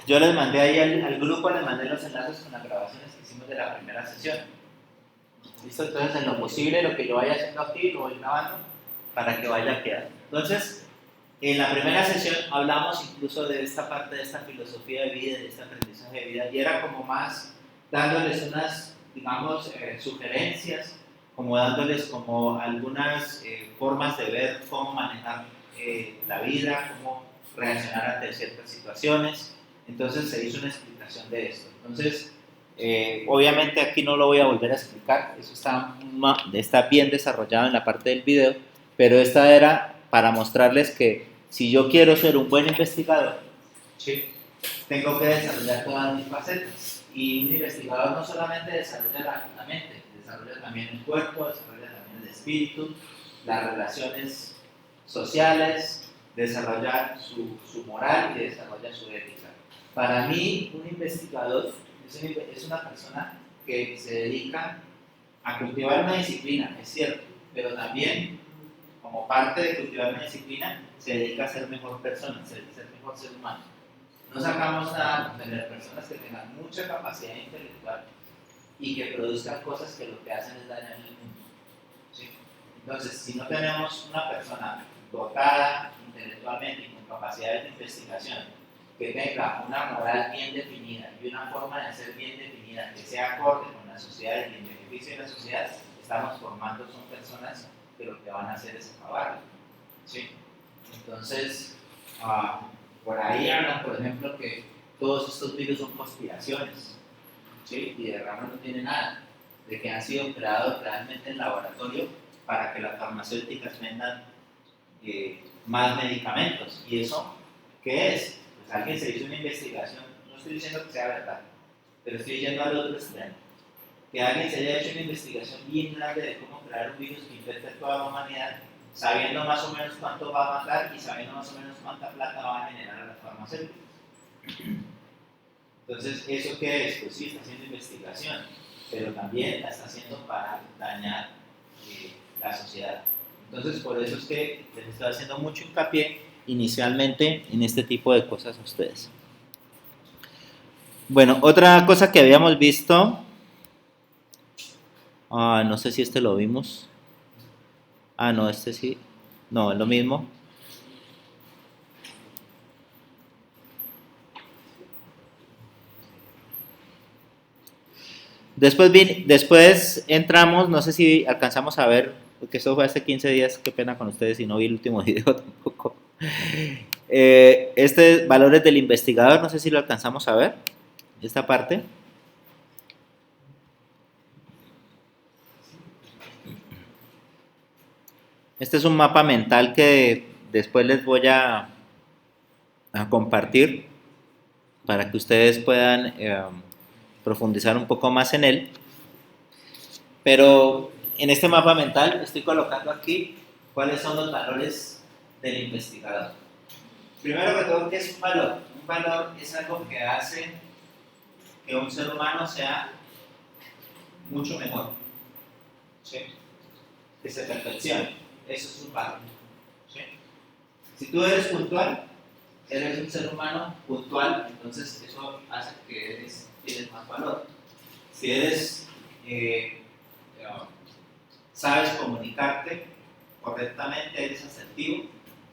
Yo les mandé ahí al grupo, les mandé los enlaces con las grabaciones que hicimos de la primera sesión. ¿Listo? Entonces, en lo posible, lo que yo vaya haciendo aquí, lo voy grabando para que vaya quedando. Entonces, en la primera sesión hablamos incluso de esta parte de esta filosofía de vida, de este aprendizaje de vida, y era como más dándoles unas, digamos, sugerencias, como dándoles como algunas formas de ver cómo manejar la vida, cómo reaccionar ante ciertas situaciones. Entonces se hizo una explicación de esto. Entonces, obviamente aquí no lo voy a volver a explicar, eso está bien desarrollado en la parte del video, pero esta era para mostrarles que si yo quiero ser un buen investigador, ¿sí?, tengo que desarrollar todas mis facetas. Y un investigador no solamente desarrolla la mente, desarrolla también el cuerpo, desarrolla también el espíritu, las relaciones sociales, desarrolla su moral y desarrolla su ética. Para mí, un investigador es una persona que se dedica a cultivar una disciplina, es cierto, pero también, como parte de cultivar una disciplina, se dedica a ser mejor persona, ser mejor ser humano. No sacamos nada con tener personas que tengan mucha capacidad intelectual y que produzcan cosas que lo que hacen es dañar el mundo, ¿sí? Entonces, si no tenemos una persona dotada intelectualmente y con capacidades de investigación, que tenga una moral bien definida y una forma de ser bien definida, que sea acorde con la sociedad y en beneficio de la sociedad, estamos formando, son personas que lo que van a hacer es acabarlo, ¿sí? Entonces, por ahí hablan, por ejemplo, que todos estos virus son conspiraciones, ¿sí? Y de raro no tiene nada, de que han sido creados realmente en laboratorio para que las farmacéuticas vendan más medicamentos. ¿Y eso qué es? Pues alguien se hizo una investigación, no estoy diciendo que sea verdad, pero estoy yendo al otro extremo. Que alguien se haya hecho una investigación bien grande de cómo crear un virus que infecte a toda la humanidad, sabiendo más o menos cuánto va a matar y sabiendo más o menos cuánta plata va a generar a las farmacéuticas. Entonces, ¿eso qué es? Pues sí, está haciendo investigación, pero también la está haciendo para dañar la sociedad. Entonces, por eso es que les estoy haciendo mucho hincapié inicialmente en este tipo de cosas a ustedes. Bueno, otra cosa que habíamos visto, no sé si este lo vimos. No, este sí. No, es lo mismo. Después entramos, no sé si alcanzamos a ver, porque eso fue hace 15 días, qué pena con ustedes y no vi el último video tampoco. Valores del investigador, no sé si lo alcanzamos a ver, esta parte. Este es un mapa mental que después les voy a compartir para que ustedes puedan profundizar un poco más en él. Pero en este mapa mental estoy colocando aquí cuáles son los valores del investigador. Primero que todo, ¿qué es un valor? Un valor es algo que hace que un ser humano sea mucho mejor, ¿sí?, que se perfeccione. Eso es un valor, ¿sí? Si tú eres puntual, eres un ser humano puntual, entonces eso hace que tienes más valor. Si eres sabes comunicarte correctamente, eres asertivo,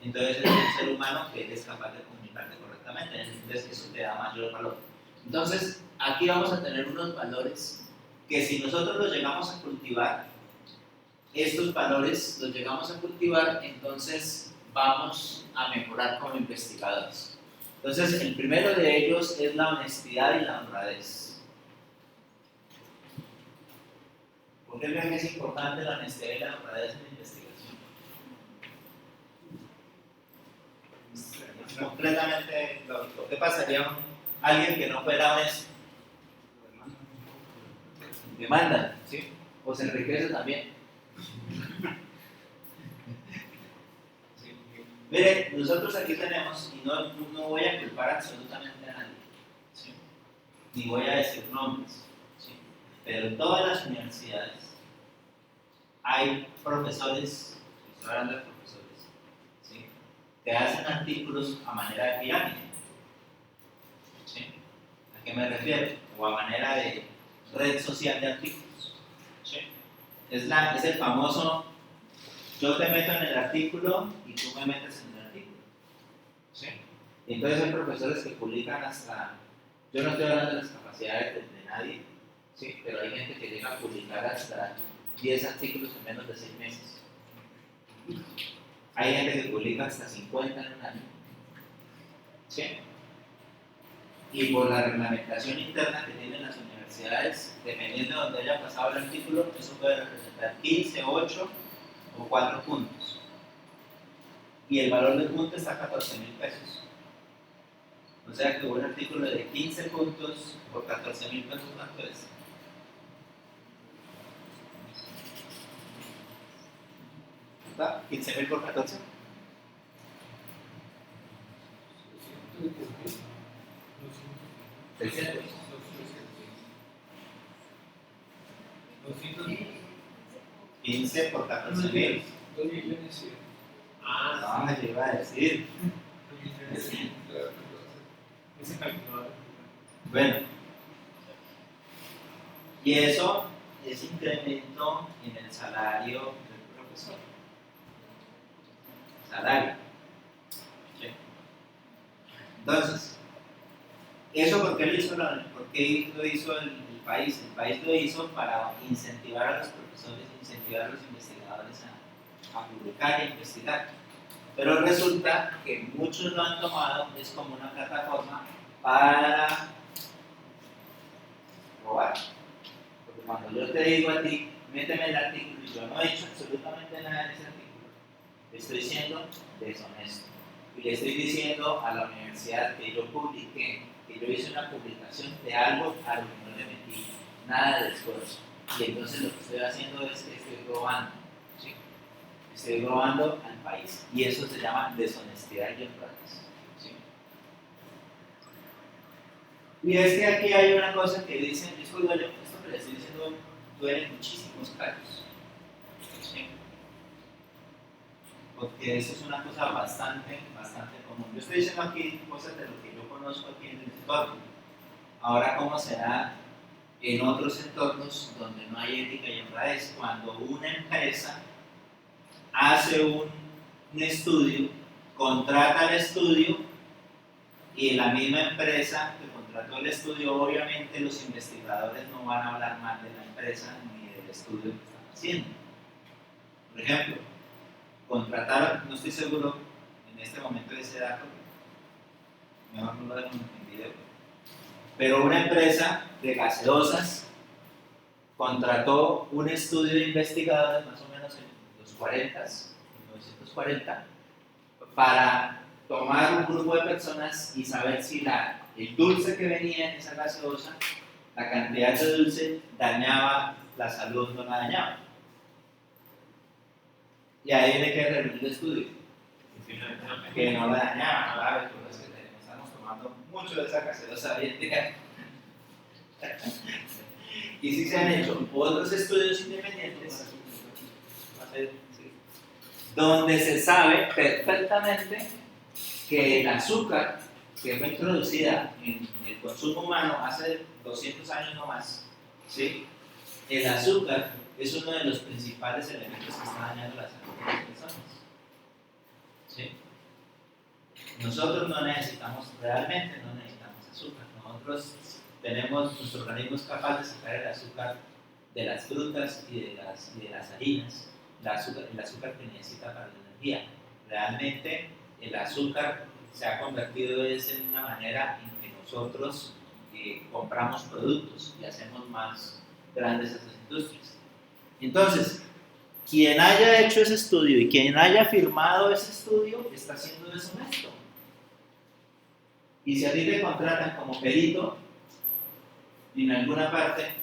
entonces eres un ser humano que eres capaz de comunicarte correctamente, entonces eso te da mayor valor. Entonces, aquí vamos a tener unos valores que si nosotros los llegamos a cultivar, estos valores los llegamos a cultivar, entonces vamos a mejorar como investigadores. Entonces, el primero de ellos es la honestidad y la honradez. ¿Por qué creen que es importante la honestidad y la honradez en la investigación? Es completamente lógico. ¿Qué pasaría con alguien que no fuera honesto? Demanda, ¿sí? O se enriquece también. ¿Sí? Mire, nosotros aquí tenemos, y no voy a culpar absolutamente a nadie, ¿sí?, ni voy a decir nombres, ¿sí?, pero en todas las universidades hay profesores, estoy hablando de profesores, ¿sí?, que hacen artículos a manera de pirámide, ¿sí?, qué me refiero? O a manera de red social de artículos. ¿Sí? Es el famoso, yo te meto en el artículo y tú me metes en el artículo. ¿Sí? Y entonces hay profesores que publican hasta, yo no estoy hablando de las capacidades de nadie, ¿sí? Pero hay gente que llega a publicar hasta 10 artículos en menos de 6 meses. Hay gente que publica hasta 50 en un año. ¿Sí? Y por la reglamentación interna que tienen las universidades, dependiendo de donde haya pasado el artículo, eso puede representar 15, 8 o 4 puntos. Y el valor del punto está a 14.000 pesos. O sea que un artículo de 15 puntos por 14.000 pesos, ¿cuánto es? ¿Está? ¿15.000 por 14? 600. 15 por 14.000. No, me iba a decir. Bueno, y eso es incremento en el salario del profesor. Salario. ¿Sí? Entonces, ¿eso por qué lo hizo, el país? El país lo hizo para incentivar a los profesores, incentivar a los investigadores a publicar e investigar. Pero resulta que muchos lo han tomado es como una plataforma para robar. Porque cuando yo te digo a ti, méteme el artículo y yo no he hecho absolutamente nada en ese artículo, estoy siendo deshonesto. Y le estoy diciendo a la universidad que yo publiqué, que yo hice una publicación de algo a lo que no le metí nada de esfuerzo. Y entonces lo que estoy haciendo es que estoy robando. ¿Sí? Estoy robando al país. Y eso se llama deshonestidad y práctica. ¿Sí? Y es que aquí hay una cosa que dicen, esto que le estoy diciendo duele muchísimos casos. ¿Sí? Porque eso es una cosa bastante común. Yo estoy diciendo aquí cosas de lo que yo conozco aquí en el entorno. Ahora, ¿cómo será en otros entornos donde no hay ética y honradez? Cuando una empresa hace un estudio, contrata el estudio y la misma empresa que contrató el estudio, obviamente los investigadores no van a hablar mal de la empresa ni del estudio que están haciendo. Por ejemplo, contrataron, no estoy seguro en este momento de ese dato, mejor no lo dejo en video, pero una empresa de gaseosas contrató un estudio de investigadores más o menos en los 40, 1940, para tomar un grupo de personas y saber si el dulce que venía en esa gaseosa, la cantidad de dulce dañaba la salud o no la dañaba. Y ahí viene que reunir el estudio, que no la dañaba, claro, por eso que estamos tomando mucho de esa gaseosa hoy en día. Y sí se han hecho otros estudios independientes donde se sabe perfectamente que el azúcar que fue introducida en el consumo humano hace 200 años no más, ¿sí? El azúcar es uno de los principales elementos que está dañando la salud de las personas. ¿Sí? Nosotros realmente no necesitamos azúcar. Nosotros tenemos, nuestro organismo es capaz de sacar el azúcar de las frutas y de las harinas, el azúcar que necesita para la energía. Realmente el azúcar se ha convertido en una manera en que nosotros compramos productos y hacemos más grandes esas industrias. Entonces, quien haya hecho ese estudio y quien haya firmado ese estudio está siendo deshonesto. Y si a ti te contratan como perito en alguna parte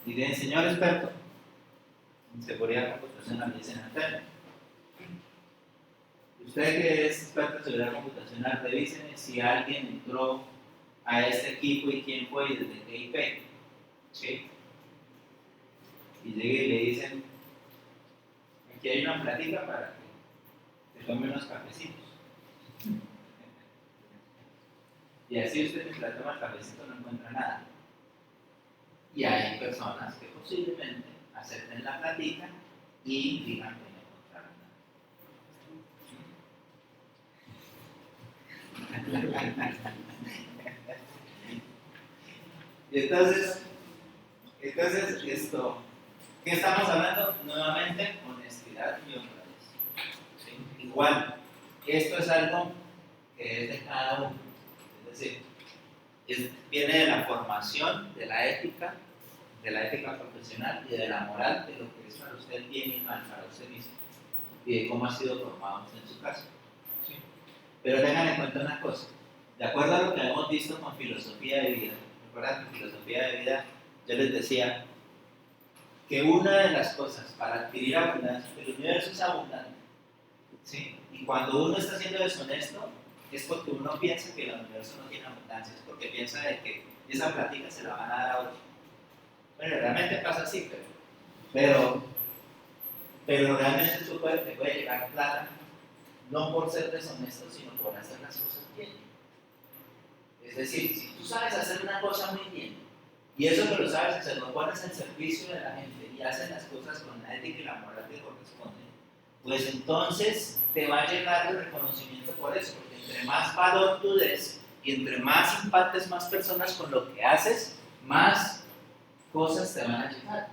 y dicen, señor experto en seguridad computacional, dicen Antonio, usted que es experto en seguridad computacional, revisen si alguien entró a este equipo y quién fue y desde qué IP. ¿Sí? Y llegue y le dicen, aquí hay una plática para que tome unos cafecitos. Y así usted mientras toma el cafecito no encuentra nada. Y hay personas que posiblemente acepten la plática y digan que no encontraron nada. Y entonces esto, ¿qué estamos hablando? Nuevamente, honestidad y honradez. ¿Sí? Igual, esto es algo que es de cada uno. Es decir, viene de la formación, de la ética profesional y de la moral, de lo que es para usted bien y mal, para usted mismo, y de cómo ha sido formado usted en su casa. ¿Sí? Pero tengan en cuenta una cosa, de acuerdo a lo que hemos visto con filosofía de vida, ¿recuerdan que filosofía de vida yo les decía que una de las cosas para adquirir abundancia, que el universo es abundante, ¿sí? Y cuando uno está siendo deshonesto, es porque uno piensa que el universo no tiene abundancia, es porque piensa de que esa plática se la van a dar a otro. Bueno, realmente pasa así, pero realmente tú te puede llegar plata, no por ser deshonesto, sino por hacer las cosas bien. Es decir, si tú sabes hacer una cosa muy bien, y eso que lo sabes hacer, lo pones al servicio de la gente y haces las cosas con la ética y la moral que corresponde, pues entonces te va a llegar el reconocimiento por eso, porque entre más valor tú des y entre más impactes más personas con lo que haces, más cosas te van a llegar.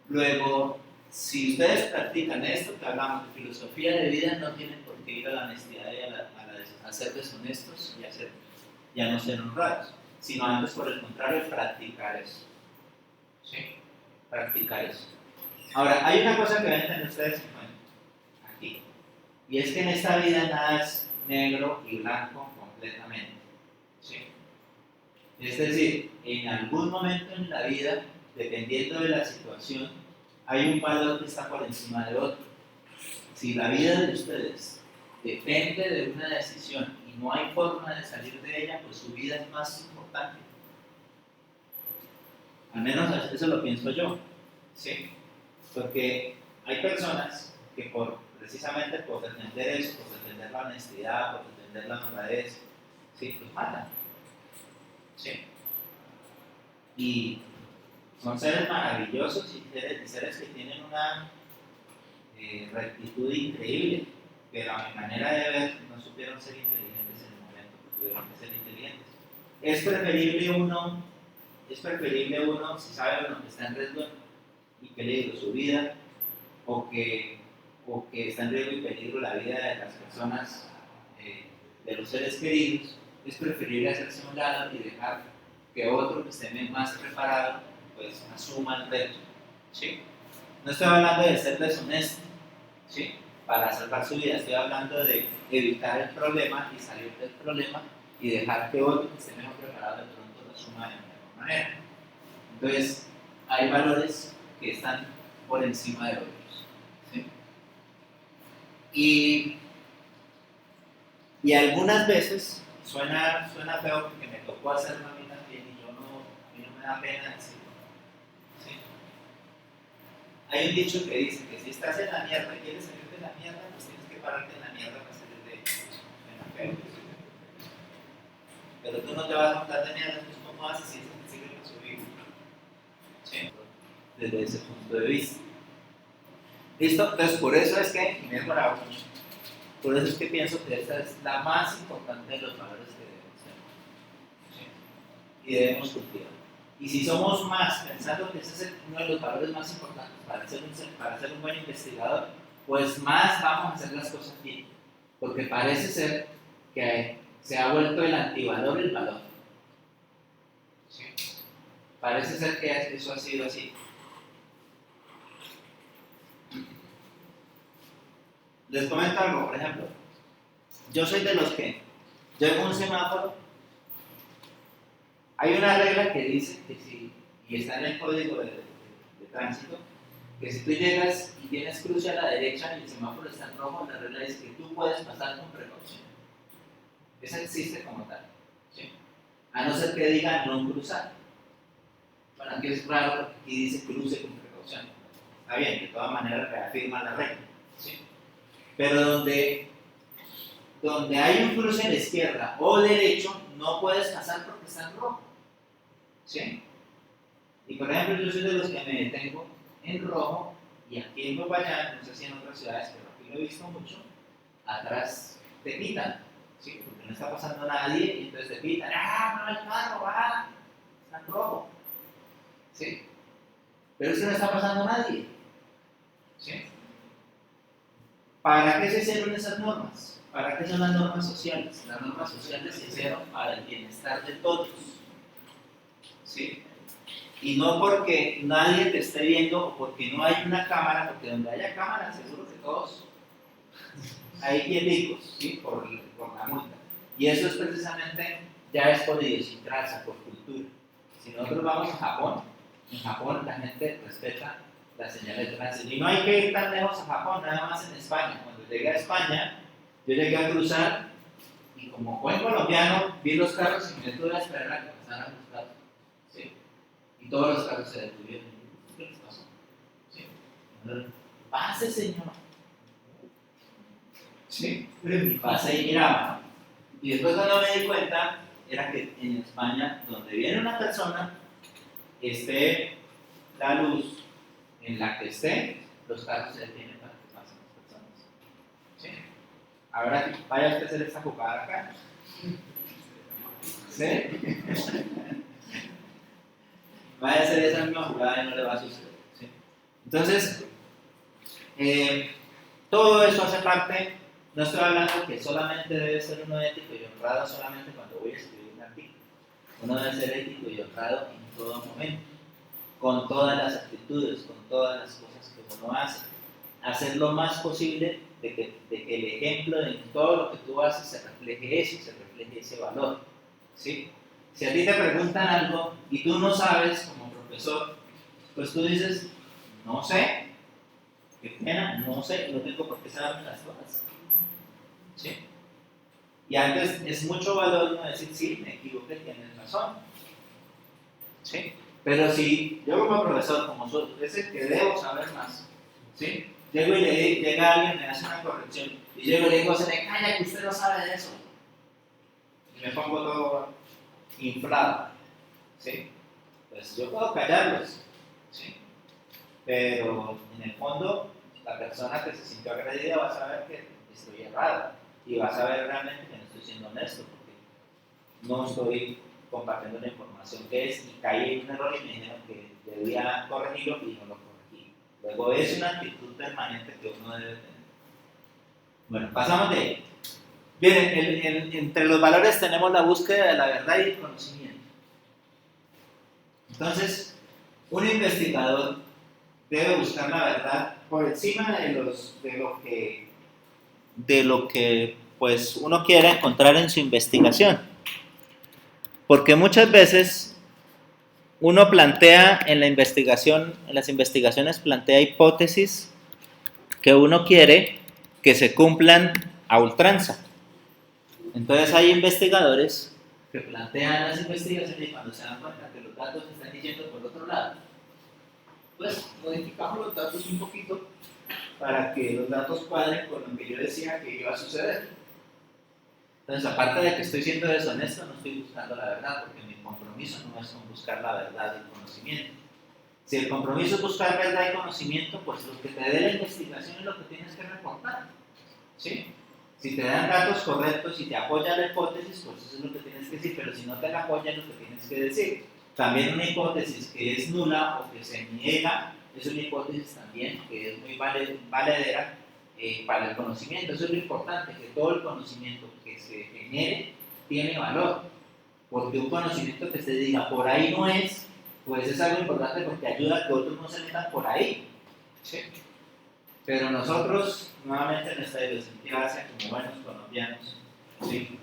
Luego, si ustedes practican esto que hablamos de filosofía de vida, no tienen por qué ir a la honestidad y a ser deshonestos y a no ser honrados, sino antes por el contrario, practicar eso. ¿Sí? Practicar eso. Ahora, hay una cosa que deben tener ustedes en cuenta aquí, y es que en esta vida nada es negro y blanco completamente. ¿Sí? Es decir, en algún momento en la vida, dependiendo de la situación, hay un valor que está por encima de otro. Si la vida de ustedes depende de una decisión y no hay forma de salir de ella, pues su vida es más importante. Al menos eso lo pienso yo. ¿Sí? Porque hay personas que precisamente por defender eso, por defender la honestidad, por defender la honradez, ¿sí? Los matan. ¿Sí? Y son seres maravillosos y seres que tienen una rectitud increíble, pero a mi manera de ver no supieron ser inteligentes en el momento que tuvieron que ser inteligentes. Es preferible uno, si sabe uno que está en riesgo y peligro su vida, o que está en riesgo y peligro la vida de las personas, de los seres queridos, es preferible hacerse a un lado y dejar que otro que esté más preparado pues asuma el reto. ¿Sí? No estoy hablando de ser deshonesto, ¿sí? Para salvar su vida, estoy hablando de evitar el problema y salir del problema y dejar que otro que esté mejor preparado de pronto lo asuma de mejor manera. Entonces, hay valores que están por encima de otros. ¿Sí? Y algunas veces suena feo porque me tocó hacerlo a mí también y a mí no me da pena decirlo. ¿Sí? Hay un dicho que dice que si estás en la mierda y quieres salir de la mierda, pues tienes que pararte en la mierda para salir de ella. Pero tú no te vas a montar de mierda, pues ¿cómo haces si eso te sigue con su vida? ¿Sí? Desde ese punto de vista. ¿Listo? Entonces por eso es que, y me he demorado mucho, por eso es que pienso que esta es la más importante de los valores que debemos tener. ¿Sí? Y debemos cultivar. Y si somos más, pensando que ese es uno de los valores más importantes para ser un buen investigador, pues más vamos a hacer las cosas bien. Porque parece ser que se ha vuelto el antivalor el valor. ¿Sí? Parece ser que eso ha sido así. Les comento algo, por ejemplo. Yo soy de los que, yo en un semáforo, hay una regla que dice que si, y está en el código de tránsito, que si tú llegas y tienes cruce a la derecha y el semáforo está en rojo, la regla dice que tú puedes pasar con precaución. Esa existe como tal. ¿Sí? A no ser que diga no cruzar. Bueno, aquí es raro porque aquí dice cruce con precaución. Está bien, de todas maneras reafirma la regla. ¿Sí? Pero donde hay un cruce a la izquierda o derecho, no puedes pasar porque está en rojo. ¿Sí? Y por ejemplo, yo soy de los que me detengo en rojo y aquí en Popayán, no sé si en otras ciudades, pero aquí lo he visto mucho, atrás te pitan, ¿sí? Porque no está pasando nadie y entonces te pitan, ¡ah, no, el carro va! Está en rojo, ¿sí? Pero es que no está pasando nadie, ¿sí? ¿Para qué se hicieron esas normas? ¿Para qué son las normas sociales? Las normas sociales se hicieron para el bienestar de todos, ¿sí? Y no porque nadie te esté viendo o porque no hay una cámara, porque donde haya cámara seguro que todos hay quieticos, ¿sí? Por la multa. Y eso es precisamente, ya es por idiosincrasia, por cultura. Si nosotros vamos a Japón, en Japón la gente respeta las señales de tránsito. Y no hay que ir tan lejos a Japón, nada más en España. Cuando llegué a España, yo llegué a cruzar y como buen colombiano, vi los carros y me tuve a esperar a que pasaran los carros. ¿Sí? Y todos los carros se detuvieron. ¿Qué les pasó? ¿Sí? Pase, señor. ¿Sí? Y pasé y miraba. Y después cuando me di cuenta, era que en España, donde viene una persona, esté la luz en la que esté, los carros se detienen para que pasen las personas. ¿Sí? Ahora vaya usted a hacer esta jugada acá. ¿Sí? Vaya a hacer esa misma jugada y no le va a suceder. ¿Sí? Entonces, todo eso hace parte, no estoy hablando que solamente debe ser uno ético y honrado solamente cuando voy a escribir un artículo. Uno debe ser ético y honrado en todo momento, con todas las actitudes, con todas las cosas que uno hace. Hacer lo más posible de que el ejemplo de todo lo que tú haces se refleje eso, se refleje ese valor. ¿Sí? Si a ti te preguntan algo y tú no sabes como profesor, pues tú dices, no sé, qué pena, no sé, no tengo por qué saber las cosas. ¿Sí? Y antes es mucho valor no decir, sí, me equivoqué, tienes razón. ¿Sí? Pero si yo como profesor, como soy, es el que debo saber más, ¿sí? Llego y llega alguien, me hace una corrección, y llego y le digo, se le calla que usted no sabe de eso. Y me pongo todo inflado, ¿sí? Pues yo puedo callarlos, ¿sí? Pero en el fondo, la persona que se sintió agredida va a saber que estoy errado y va a saber realmente que no estoy siendo honesto porque no estoy compartiendo la información que es y caí en un error y me dijeron que debía corregirlo y no lo corregí. Luego es una actitud permanente que uno debe tener. Bueno, pasamos de ahí. Bien, entre los valores tenemos la búsqueda de la verdad y el conocimiento. Entonces, un investigador debe buscar la verdad por encima de lo que pues, uno quiera encontrar en su investigación. Porque muchas veces uno plantea en la investigación, en las investigaciones plantea hipótesis que uno quiere que se cumplan a ultranza. Entonces hay investigadores que plantean las investigaciones y cuando se dan cuenta que los datos están yendo por otro lado, pues modificamos los datos un poquito para que los datos cuadren con lo que yo decía que iba a suceder. Entonces, aparte de que estoy siendo deshonesto, no estoy buscando la verdad, porque mi compromiso no es con buscar la verdad y el conocimiento. Si el compromiso es buscar verdad y conocimiento, pues lo que te dé la investigación es lo que tienes que reportar. ¿Sí? Si te dan datos correctos y te apoya la hipótesis, pues eso es lo que tienes que decir, pero si no te la apoya, es lo que tienes que decir. También una hipótesis que es nula o que se niega, es una hipótesis también que es muy valedera para el conocimiento. Eso es lo importante, que todo el conocimiento que se genere tiene valor, porque un conocimiento que se diga por ahí no es, pues es algo importante porque ayuda a que otros no se metan por ahí. ¿Sí? Pero nosotros, nuevamente en nuestra idiosincrasia como buenos colombianos, ¿sí?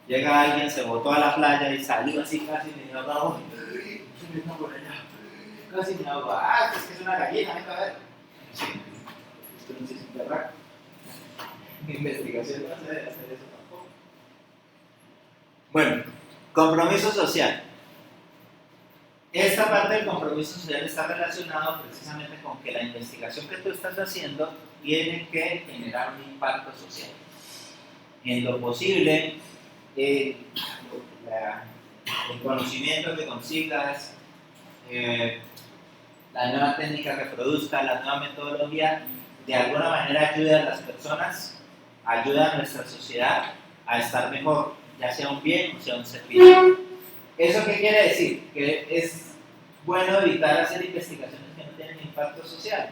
Llega alguien, se botó a la playa y salió así casi me ahogó, casi me ahogó, es que es una gallina, venga a ver. Sí. Esto no es un berraco. Mi investigación no se debe hacer eso tampoco. Bueno, compromiso social. Esta parte del compromiso social está relacionado precisamente con que la investigación que tú estás haciendo tiene que generar un impacto social. En lo posible, el conocimiento que consigas, la nueva técnica que produzca, la nueva metodología, de alguna manera ayuda a las personas, ayuda a nuestra sociedad a estar mejor, ya sea un bien o sea un servicio. ¿Eso qué quiere decir? Que es bueno evitar hacer investigaciones que no tienen impacto social.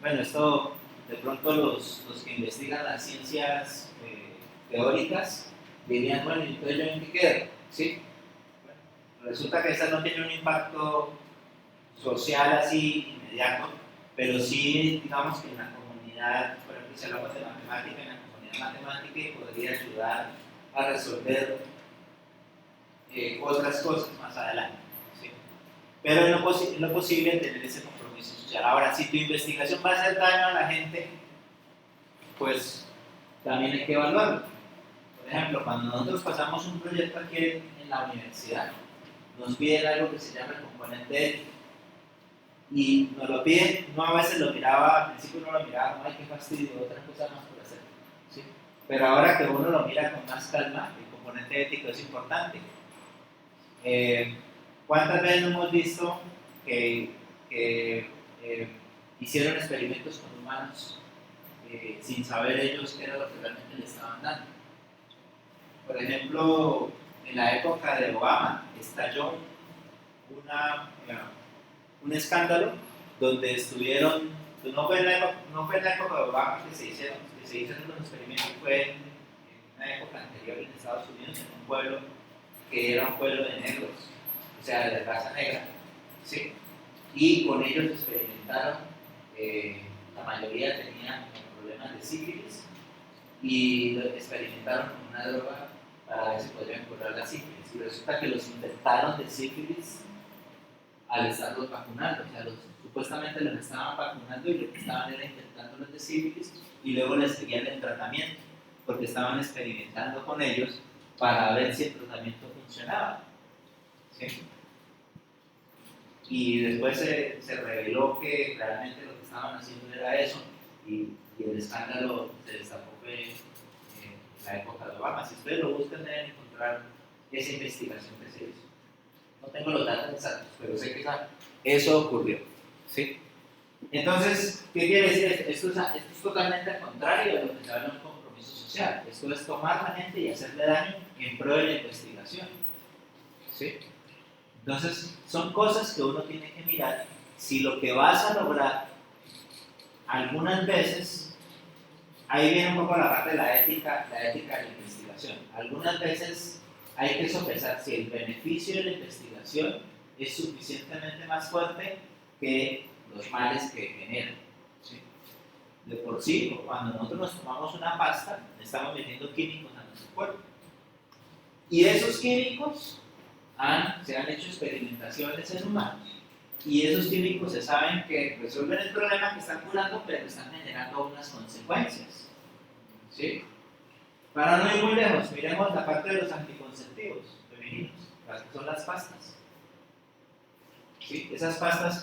Bueno, esto de pronto los que investigan las ciencias teóricas dirían, bueno, entonces yo en qué quedo, ¿sí? Bueno, resulta que esa no tiene un impacto social así inmediato, pero sí, digamos que en la comunidad, por ejemplo, si hablamos de matemática, en la comunidad matemática podría ayudar a resolver otras cosas más adelante, ¿sí? Pero es lo posible tener ese compromiso social. Ahora, si tu investigación va a hacer daño a la gente, pues también hay que evaluarlo. Por ejemplo, cuando nosotros pasamos un proyecto aquí en la universidad, nos piden algo que se llama el componente ético. Y nos lo piden, no a veces lo miraba, al principio uno lo miraba como, ay, qué fastidio, otra cosa más por hacer, ¿sí? Pero ahora que uno lo mira con más calma, el componente ético es importante. ¿Cuántas veces no hemos visto que hicieron experimentos con humanos sin saber ellos qué era lo que realmente le estaban dando? Por ejemplo, en la época de Obama estalló un escándalo donde estuvieron, pues no fue en la época de Obama que se hicieron los experimentos, fue en una época anterior en Estados Unidos, en un pueblo que era un pueblo de negros, o sea, de raza negra, ¿sí? Y con ellos experimentaron, la mayoría tenían problemas de sífilis, y experimentaron con una droga para ver si podrían curar la sífilis. Y resulta que los infectaron de sífilis al estarlos vacunando. O sea, supuestamente los estaban vacunando y lo que estaban era infectándolos de sífilis y luego les seguían el tratamiento, porque estaban experimentando con ellos para ver si el tratamiento funcionaba, ¿sí? Y después se reveló que realmente lo que estaban haciendo era eso, y el escándalo se destapó en la época de Obama. Si ustedes lo buscan, deben encontrar esa investigación que se hizo. No tengo los datos exactos, pero sé que eso ocurrió, ¿sí? Entonces, ¿qué quiere decir esto? Esto es totalmente al contrario de lo que se habla de un compromiso social. Esto es tomar a la gente y hacerle daño en pro de la investigación, ¿sí? Entonces, son cosas que uno tiene que mirar si lo que vas a lograr, algunas veces, ahí viene un poco la parte de la ética de la investigación. Algunas veces hay que sopesar si el beneficio de la investigación es suficientemente más fuerte que los males que generan, ¿sí? De por sí, cuando nosotros nos tomamos una pasta, estamos metiendo químicos a nuestro cuerpo. Y esos químicos se han hecho experimentaciones en humanos. Y esos químicos se saben que resuelven el problema que están curando, pero están generando unas consecuencias, ¿sí? Para no ir muy lejos, miremos la parte de los anticonceptivos femeninos, las que son las pastas, ¿sí? Esas pastas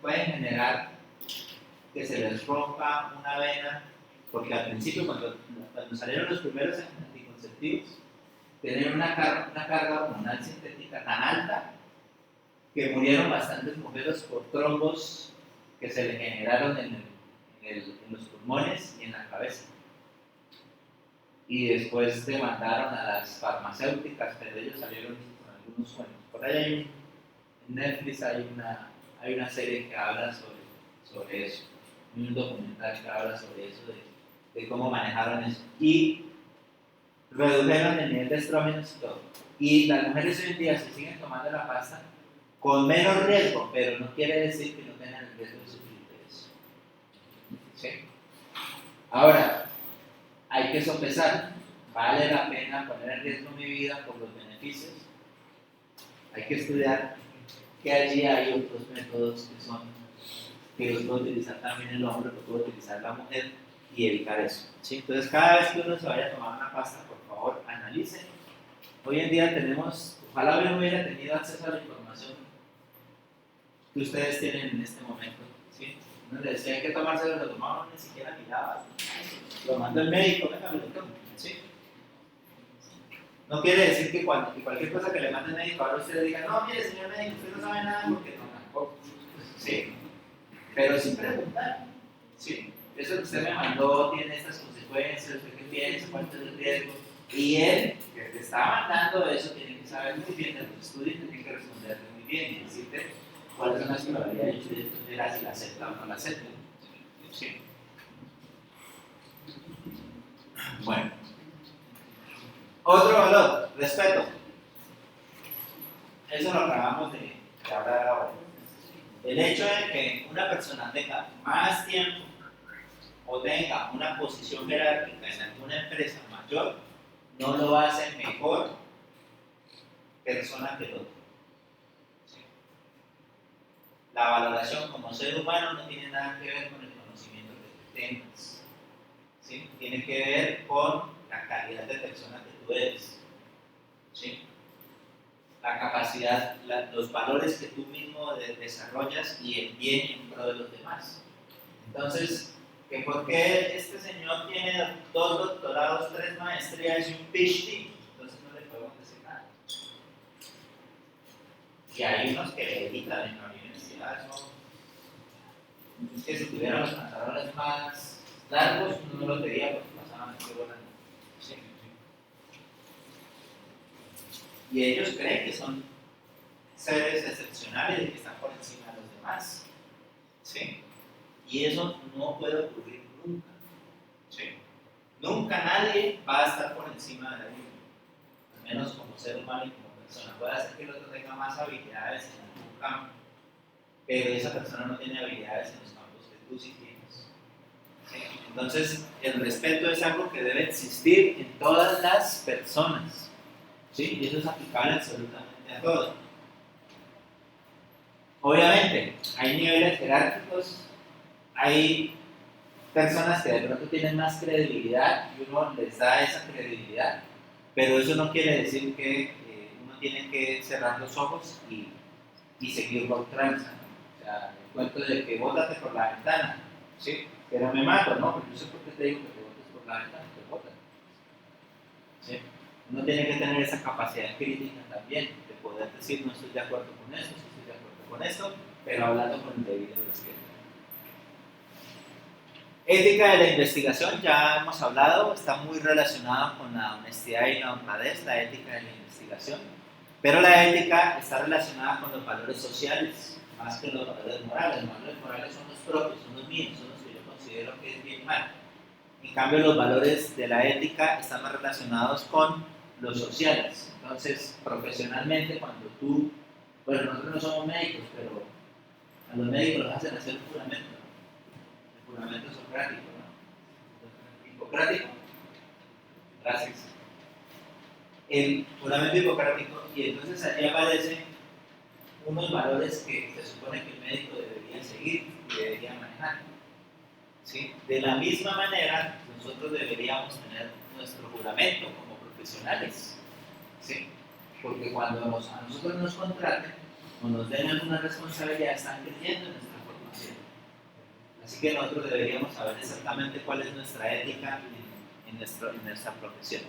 pueden generar que se les rompa una vena, porque al principio, cuando salieron los primeros anticonceptivos, tenían una carga hormonal sintética tan alta que murieron bastantes mujeres por trombos que se le generaron en los pulmones y en la cabeza. Y después demandaron a las farmacéuticas, pero ellos salieron con algunos cuentos. Por ahí en Netflix hay una serie que habla sobre eso, un documental que habla sobre eso, de cómo manejaron eso. Y redujeron el nivel de estrógenos y todo. Y las mujeres hoy en día se siguen tomando la pasta con menos riesgo, pero no quiere decir que no tengan el riesgo de sufrir de eso, ¿sí? Ahora, hay que sopesar, ¿vale la pena poner en riesgo mi vida por los beneficios? Hay que estudiar que allí hay otros métodos que los puede utilizar también el hombre, lo puede utilizar la mujer y evitar eso, ¿sí? Entonces, cada vez que uno se vaya a tomar una pasta, por favor, analice. Hoy en día ojalá yo hubiera tenido acceso a la información que ustedes tienen en este momento, ¿sí? Uno le decía hay que tomárselo, lo tomaba, ni siquiera miraba, lo mandó el médico, venga, me lo tomo, ¿sí? No quiere decir que cualquier cosa que le mande el médico ahora usted le diga, no, mire señor médico, usted no sabe nada porque no, tampoco. ¿Sí? Pero sin preguntar. ¿Sí? Eso que usted me mandó tiene estas consecuencias, ¿usted qué piensa? ¿Cuánto es el riesgo? Y él, que te está mandando eso, tiene que saber muy bien de los estudios, tiene que responderle muy bien y decirte cuáles son las probabilidades de que usted verá si la acepta o no la acepta. ¿Sí? Bueno. Otro valor, respeto. Eso lo acabamos de hablar ahora. El hecho de que una persona tenga más tiempo o tenga una posición jerárquica en alguna empresa mayor no lo hace mejor persona que el otro. ¿Sí? La valoración como ser humano no tiene nada que ver con el conocimiento que tengas. ¿Sí? Tiene que ver con la calidad de persona que tú eres. ¿Sí? La capacidad, los valores que tú mismo desarrollas y el bien en pro de los demás. Entonces, que ¿por qué este señor tiene 2 doctorados, 3 maestrías y un PhD? Entonces no le podemos decir nada. Y hay unos que le editan en la universidad, ¿no? Es que si tuvieran los pantalones más largos, uno no lo vería porque pasaban aquí volando. Sí. Y ellos creen que son seres excepcionales y que están por encima de los demás. ¿Sí? Y eso no puede ocurrir nunca. ¿Sí? Nunca nadie va a estar por encima de uno, al menos como ser humano y como persona. Puede hacer que el otro tenga más habilidades en algún campo, pero esa persona no tiene habilidades en los campos que tú sí tienes. ¿Sí? Entonces, el respeto es algo que debe existir en todas las personas. ¿Sí? Y eso es aplicable absolutamente a todos. Obviamente, hay niveles jerárquicos, hay personas que de pronto tienen más credibilidad y uno les da esa credibilidad, pero eso no quiere decir que uno tiene que cerrar los ojos y seguir por tranza, ¿no? O sea, el cuento de que bótate por la ventana, ¿sí? Pero me mato, ¿no? Porque yo sé por qué te digo que te botes por la ventana, te botas. ¿Sí? Uno tiene que tener esa capacidad crítica también, de poder decir no estoy de acuerdo con esto, sí estoy de acuerdo con esto, pero hablando con el debido respeto. Ética de la investigación, ya hemos hablado, está muy relacionada con la honestidad y la honradez, la ética de la investigación, pero la ética está relacionada con los valores sociales, más que los valores morales. Los valores morales son los propios, son los míos, son los que yo considero que es bien mal. En cambio, los valores de la ética están más relacionados con los sociales. Entonces, profesionalmente, cuando tú, bueno, nosotros no somos médicos, pero a los médicos los hacen hacer un juramento, ¿no? El juramento socrático, ¿no? Hipocrático. Gracias. El juramento hipocrático, y entonces allí aparecen unos valores que se supone que el médico debería seguir y debería manejar. ¿Sí? De la misma manera, nosotros deberíamos tener nuestro juramento como profesionales. ¿Sí? Porque cuando a nosotros nos contraten o nos den alguna responsabilidad, están creyendo en nuestra formación. Así que nosotros deberíamos saber exactamente cuál es nuestra ética en nuestra profesión.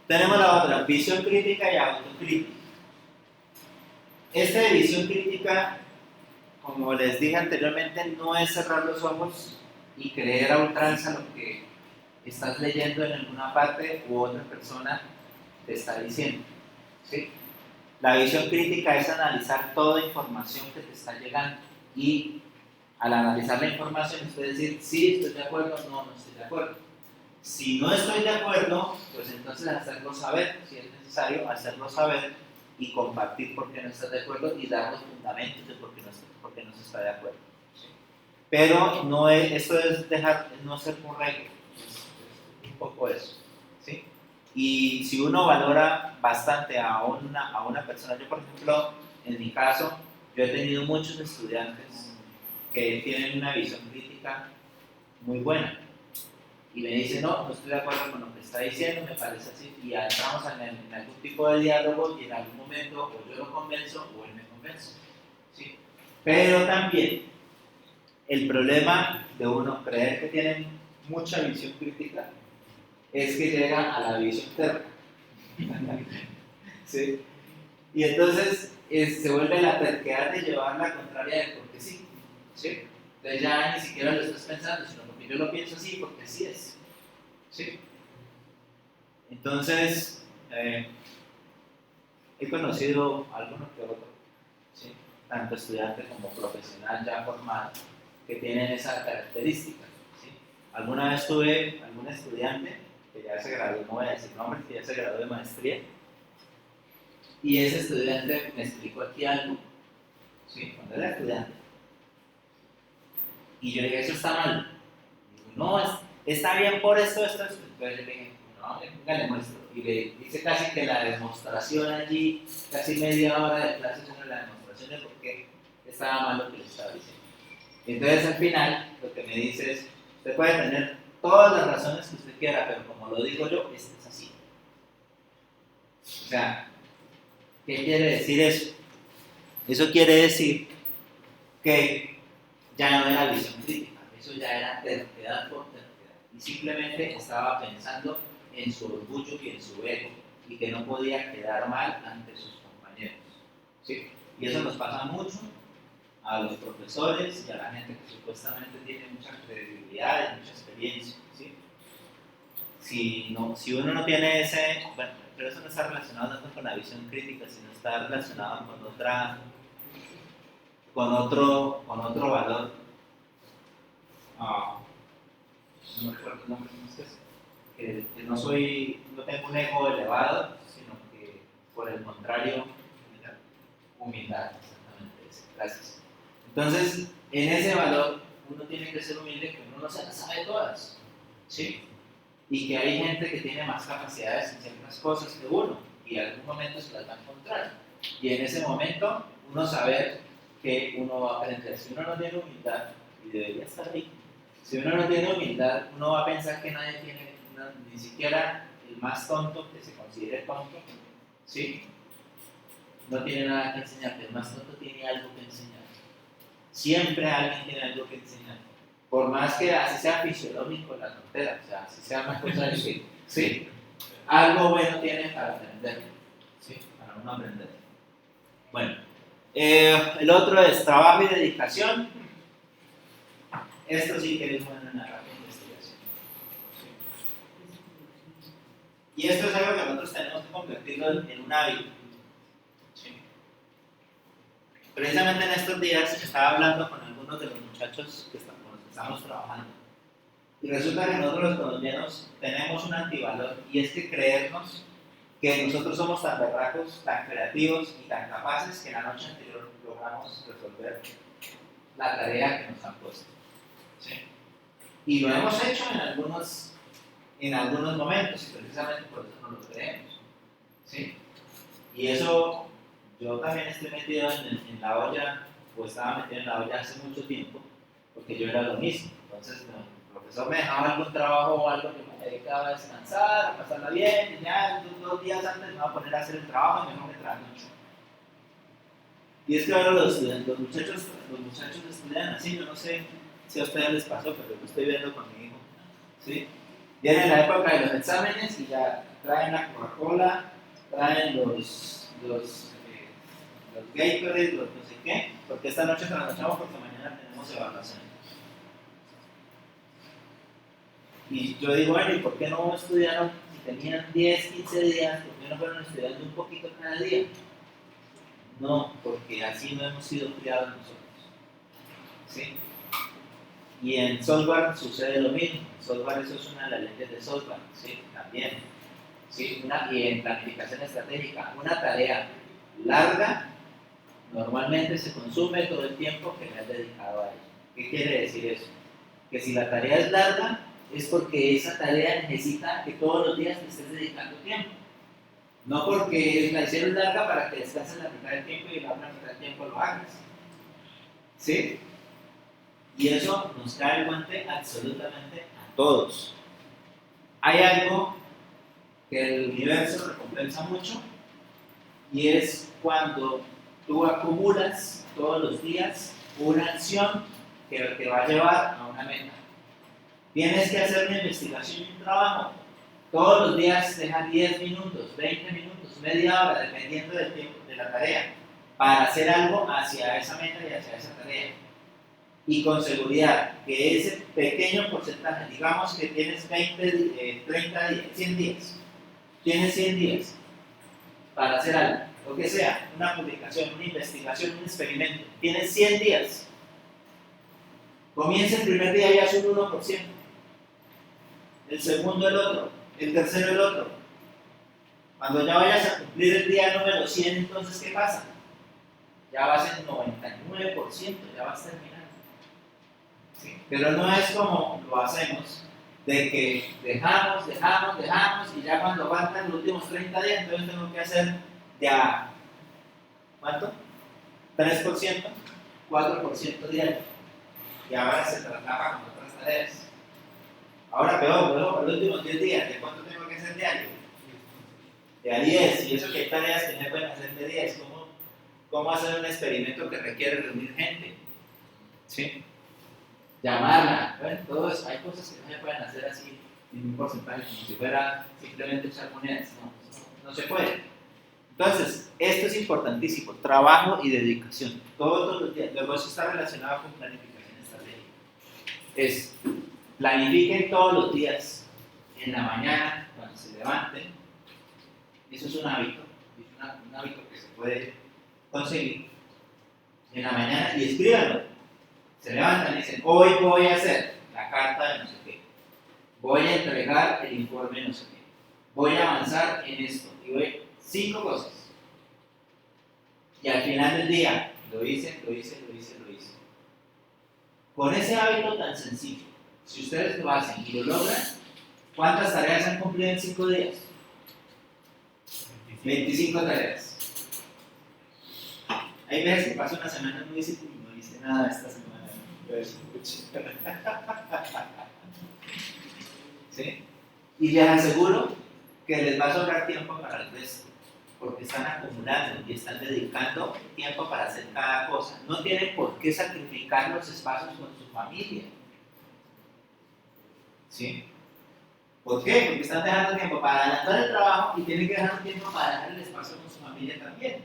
Tenemos la otra, visión crítica y autocrítica. Esta visión crítica, como les dije anteriormente, no es cerrar los ojos y creer a ultranza lo que estás leyendo en alguna parte u otra persona te está diciendo. ¿Sí? La visión crítica es analizar toda información que te está llegando y al analizar la información es decir, sí, estoy de acuerdo, no estoy de acuerdo. Si no estoy de acuerdo, pues entonces hacerlo saber, si es necesario, hacerlo saber y compartir por qué no estás de acuerdo y dar los fundamentos de por qué no se está de acuerdo. ¿Sí? Pero no es, esto es dejar, no ser correcto, es un poco eso. ¿Sí? Y si uno valora bastante a una persona, yo por ejemplo, en mi caso, yo he tenido muchos estudiantes que tienen una visión crítica muy buena. y me dice, no, no estoy de acuerdo con lo que está diciendo, me parece así, y ya entramos en algún tipo de diálogo y en algún momento o yo lo convenzo o él me convence. ¿Sí? Pero también el problema de uno creer que tiene mucha visión crítica es que llega a la visión terca. ¿Sí? Y entonces se vuelve la terquedad de llevar la contraria de porque sí. ¿Sí? Entonces ya ni siquiera lo estás pensando, sino porque yo lo pienso así porque sí es. ¿Sí? Entonces, he conocido algunos que otros, ¿sí? Tanto estudiantes como profesional ya formados, que tienen esa característica. ¿Sí? Alguna vez tuve algún estudiante que ya se graduó, no voy a decir nombres, que ya se graduó de maestría, y ese estudiante me explicó aquí algo, ¿sí? Cuando era estudiante, y yo le dije, eso está mal. Y dijo, no, está bien por esto. Entonces yo le dije, no, venga, le muestro. Y le hice casi que la demostración allí, casi media hora de clase sobre la demostración de por qué estaba mal lo que le estaba diciendo. Y entonces al final lo que me dice es, usted puede tener todas las razones que usted quiera, pero como lo digo yo, esto es así. O sea, ¿qué quiere decir eso? Eso quiere decir que ya no era visión crítica, eso ya era terquedad por terquedad. Y simplemente estaba pensando en su orgullo y en su ego, y que no podía quedar mal ante sus compañeros. ¿Sí? Y eso nos pasa mucho a los profesores y a la gente que supuestamente tiene mucha credibilidad y mucha experiencia. ¿Sí? Si uno no tiene ese, bueno, pero eso no está relacionado tanto con la visión crítica, sino está relacionado con otro valor. No me recuerdo el nombre, ¿cómo es que es? Que no tengo un ego elevado, sino que por el contrario, humildad, exactamente, gracias. Entonces, en ese valor, uno tiene que ser humilde, que uno no se las sabe todas, ¿sí? Y que hay gente que tiene más capacidades en ciertas cosas que uno, y en algún momento se las va a encontrar. Y en ese momento, uno saber que uno va a aprender. Si uno no tiene humildad, y debería estar ahí, si uno no tiene humildad, uno va a pensar que nadie tiene, ni siquiera el más tonto, que se considere tonto, ¿sí? No tiene nada que enseñar, el más tonto tiene algo que enseñar. Siempre alguien tiene algo que enseñar. Por más que así sea fisiológico la tontera, o sea, así sea una cosa de que, ¿sí? Algo bueno tiene para aprender, ¿sí? Para uno aprender. Bueno, el otro es trabajo y dedicación. Esto sí que es bueno en la investigación. Y esto es algo que nosotros tenemos que convertirlo en un hábito. ¿Sí? Precisamente en estos días estaba hablando con algunos de los muchachos con los que estamos trabajando. Y resulta que nosotros los colombianos tenemos un antivalor, y es que creernos que nosotros somos tan berracos, tan creativos y tan capaces que la noche anterior logramos resolver la tarea que nos han puesto. ¿Sí? Y lo hemos hecho en algunos momentos, y precisamente por eso no lo creemos. ¿Sí? Y eso, yo también estoy metido en la olla, o estaba metido en la olla hace mucho tiempo, porque yo era lo mismo. Entonces, el profesor me dejaba algún trabajo o algo que me dedicaba a descansar, a pasarla bien, y ya 2 días antes me iba a poner a hacer el trabajo y mejor me trasnocho. Y es que ahora los muchachos estudian así, yo no sé si a ustedes les pasó, pero lo estoy viendo con mi hijo. ¿Sí? Viene la época de los exámenes y ya traen la Coca-Cola, traen los Gatorade, los no sé qué, porque esta noche trasnochamos porque mañana tenemos evaluación. Y yo digo, bueno, ¿y por qué no estudiaron si tenían 10, 15 días? ¿Por qué no fueron estudiando un poquito cada día? No, porque así no hemos sido criados nosotros. ¿Sí? Y en software sucede lo mismo. En software eso es una de las leyes de software, ¿sí? También. ¿Sí? Y en planificación estratégica, una tarea larga normalmente se consume todo el tiempo que le has dedicado a ella. ¿Qué quiere decir eso? Que si la tarea es larga, es porque esa tarea necesita que todos los días te estés dedicando tiempo. No porque la hicieron larga para que descanses la mitad del tiempo y la otra mitad del tiempo lo hagas. ¿Sí? Y eso nos cae el guante absolutamente a todos. hay algo que el universo recompensa mucho y es cuando tú acumulas todos los días una acción que te va a llevar a una meta. Tienes que hacer una investigación y un trabajo. Todos los días deja 10 minutos, 20 minutos, media hora, dependiendo del tiempo de la tarea, para hacer algo hacia esa meta y hacia esa tarea. Y con seguridad que ese pequeño porcentaje, digamos que tienes 20, 30 días, 100 días, tienes 100 días para hacer algo, lo que sea, una publicación, una investigación, un experimento, tienes 100 días. Comienza el primer día y haz un 1%, el segundo el otro, el tercero el otro. Cuando ya vayas a cumplir el día número 100, entonces ¿qué pasa? Ya vas en 99%, ya vas terminando. ¿Sí? Pero no es como lo hacemos, de que dejamos y ya cuando faltan los últimos 30 días, entonces tengo que hacer ya, ¿cuánto? 3%, 4% diario. Y ahora se traslapa con otras tareas. Ahora peor, los últimos 10 días, ¿de cuánto tengo que hacer diario? De a 10, y eso que hay tareas que no se pueden hacer de 10, ¿cómo hacer un experimento que requiere reunir gente? ¿Sí? Llamarla, bueno, todo eso, hay cosas que no se pueden hacer así en un porcentaje, como si fuera simplemente echar monedas, no se puede. Entonces, esto es importantísimo, trabajo y dedicación, todos los días. Luego eso está relacionado con planificación estratégica. Planifiquen todos los días, en la mañana, cuando se levanten. Eso es un hábito que se puede conseguir en la mañana y escríbanlo. Se levantan y dicen, hoy voy a hacer la carta de no sé qué, voy a entregar el informe de no sé qué, voy a avanzar en esto, y 5 cosas. Y al final del día, lo hice. Con ese hábito tan sencillo, si ustedes lo hacen y lo logran, ¿cuántas tareas han cumplido en 5 días? 25 tareas. Hay veces que pasa una semana y no hice nada esta semana. ¿Sí? Y les aseguro que les va a sobrar tiempo para el resto, porque están acumulando y están dedicando tiempo para hacer cada cosa. No tienen por qué sacrificar los espacios con su familia. ¿Sí? ¿Por qué? Porque están dejando tiempo para adelantar el trabajo y tienen que dejar un tiempo para dejar el espacio con su familia también.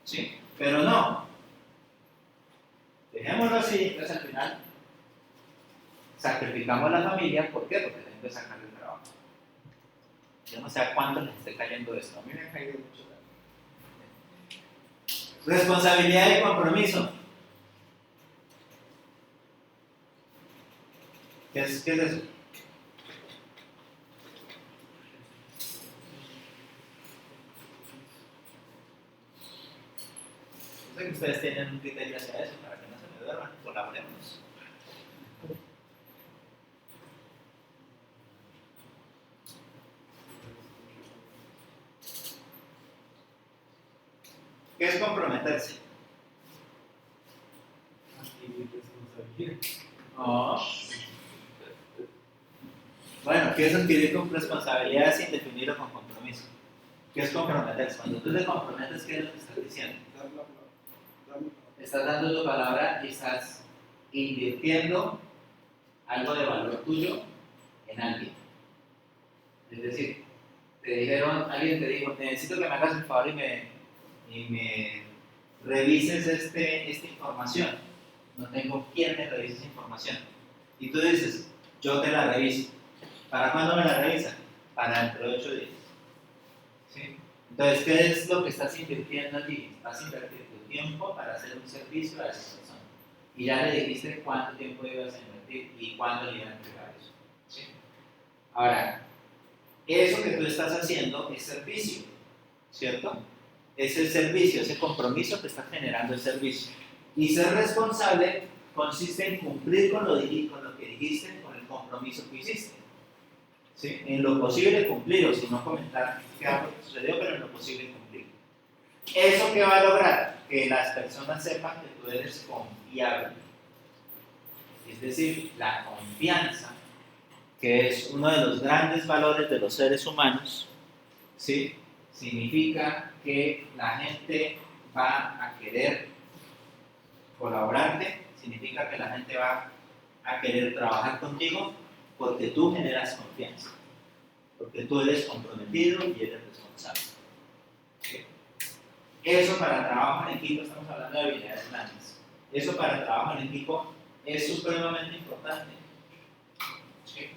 ¿Sí? Pero no. Dejémoslo así, entonces al final sacrificamos a la familia. ¿Por qué? Porque tengo que sacar el trabajo. Yo no sé a cuánto les esté cayendo esto. A mí me ha caído mucho. Responsabilidad y compromiso. ¿Qué es eso? Yo sé que ustedes tienen un criterio hacia eso, para que no se me duerman, colaboremos. ¿Qué es comprometerse? Oh. Bueno, ¿qué es adquirir con responsabilidad sin definirlo con compromiso? ¿Qué es comprometerse? Cuando tú te comprometes, ¿qué es lo que estás diciendo? Estás dando tu palabra y estás invirtiendo algo de valor tuyo en alguien. Es decir, alguien te dijo, necesito que me hagas el favor y me revises esta información. No tengo quien me revise esa información. Y tú dices, yo te la reviso. ¿Para cuándo me la revisan? Para dentro de 8 días. ¿Sí? Entonces, ¿qué es lo que estás invirtiendo allí? Estás invirtiendo tiempo para hacer un servicio a esa persona. Y ya le dijiste cuánto tiempo ibas a invertir y cuándo le iban a entregar eso. ¿Sí? Ahora, eso que tú estás haciendo es servicio, ¿cierto? Es el servicio, ese compromiso que está generando el servicio. Y ser responsable consiste en cumplir con lo que dijiste, con el compromiso que hiciste. ¿Sí? En lo posible cumplir, o si no comentar qué sucedió, pero en lo posible cumplir. ¿Eso qué va a lograr? Que las personas sepan que tú eres confiable. Es decir, la confianza que es uno de los grandes valores de los seres humanos, ¿sí? Significa que la gente va a querer colaborarte, significa que la gente va a querer trabajar contigo porque tú generas confianza, porque tú eres comprometido y eres responsable. ¿Sí? Eso para trabajo en equipo, estamos hablando de habilidades blandas, eso para trabajo en equipo es supremamente importante. ¿Sí?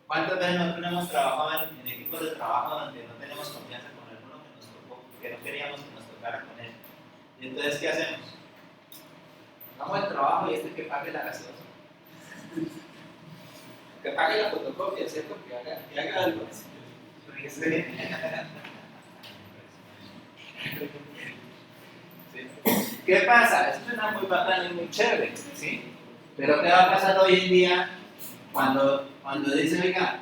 ¿Cuántas veces nosotros hemos trabajado en equipos de trabajo donde no tenemos confianza con alguno que nos tocó, que no queríamos que nos tocara con él? Y entonces, ¿qué hacemos? Vamos al trabajo y que pague la gaseosa. Que pague la fotocopia, ¿cierto? Que haga algo. ¿Qué pasa? Esto suena muy bacano y muy chévere, ¿sí? Pero ¿qué va a pasar hoy en día cuando dice, oiga,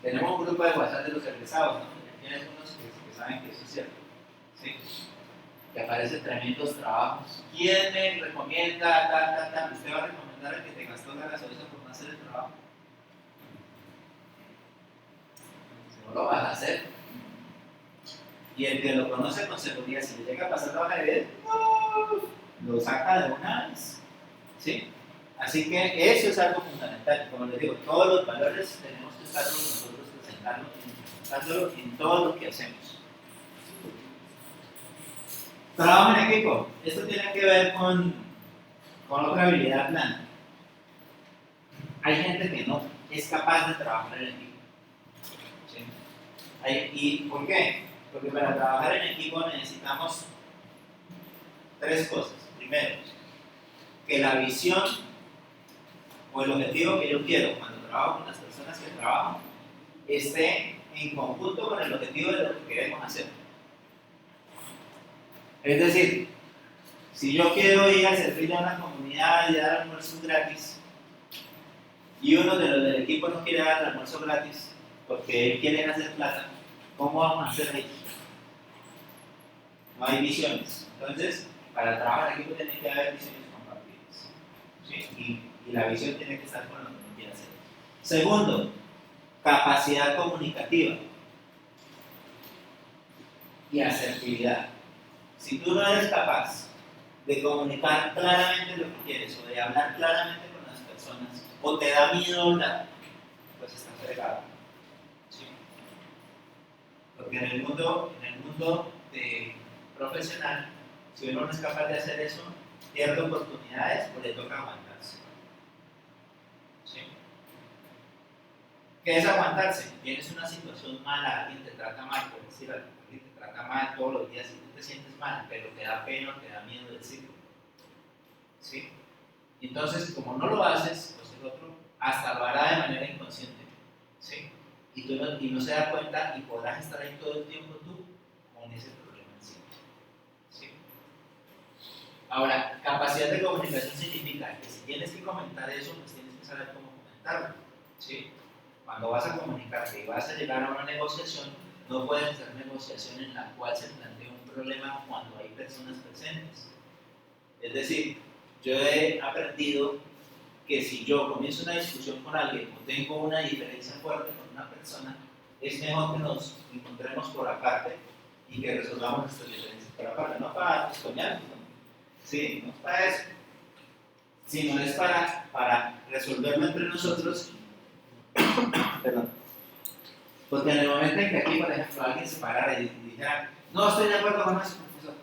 tenemos un grupo de WhatsApp de los egresados, ¿no? Tienes unos que saben que eso es cierto, ¿sí? Que aparecen tremendos trabajos. ¿Quién me recomienda, Usted va a recomendar al que te gastó la gasolina por no hacer el trabajo. Si no lo vas a hacer. Y el que lo conoce con seguridad, si le llega a pasar la hoja de vida, lo saca de una vez. ¿Sí? Así que eso es algo fundamental. Como les digo, todos los valores tenemos que estarlos nosotros presentándolo en todo lo que hacemos. Trabajo en equipo. Esto tiene que ver con otra habilidad blanda. Hay gente que no es capaz de trabajar en equipo. ¿Sí? ¿Y por qué? Porque para trabajar en equipo necesitamos tres cosas. Primero, que la visión o el objetivo que yo quiero cuando trabajo con las personas que trabajo esté en conjunto con el objetivo de lo que queremos hacer. Es decir, si yo quiero ir a servirle a una comunidad y dar almuerzos gratis y uno de los del equipo no quiere dar almuerzo gratis porque él quiere hacer plata, ¿cómo vamos a hacer ahí? No hay visiones. Entonces, para trabajar en equipo tiene que haber visiones compartidas. ¿Sí? Y la visión tiene que estar con lo que uno quiere hacer. Segundo, capacidad comunicativa y asertividad. Si tú no eres capaz de comunicar claramente lo que quieres o de hablar claramente con las personas o te da miedo hablar, pues estás fregado. ¿Sí? Porque en el mundo profesional, si uno no es capaz de hacer eso, pierde oportunidades o le toca aguantarse. ¿Sí? ¿Qué es aguantarse? Tienes una situación mala, alguien te trata mal, por decir algo, alguien te trata mal todos los días y tú te sientes mal, pero te da pena o te da miedo decirlo. ¿Sí? Entonces, como no lo haces, pues el otro hasta lo hará de manera inconsciente. ¿Sí? Y no se da cuenta y podrás estar ahí todo el tiempo tú con ese problema encima. ¿Sí? Ahora, capacidad de comunicación significa que si tienes que comentar eso, pues tienes que saber cómo comentarlo. ¿Sí? Cuando vas a comunicarte y vas a llegar a una negociación, no puedes hacer negociación en la cual se plantea un problema cuando hay personas presentes. Es decir, yo he aprendido que si yo comienzo una discusión con alguien o tengo una diferencia fuerte con una persona, es mejor que nos encontremos por aparte y que resolvamos nuestras diferencias por aparte, no para discutir, ¿no? Sí, no es para eso, sino es para resolverlo entre nosotros. Perdón. Porque en el momento en que aquí, por ejemplo, alguien se parara y dijera, no estoy de acuerdo con eso, profesor.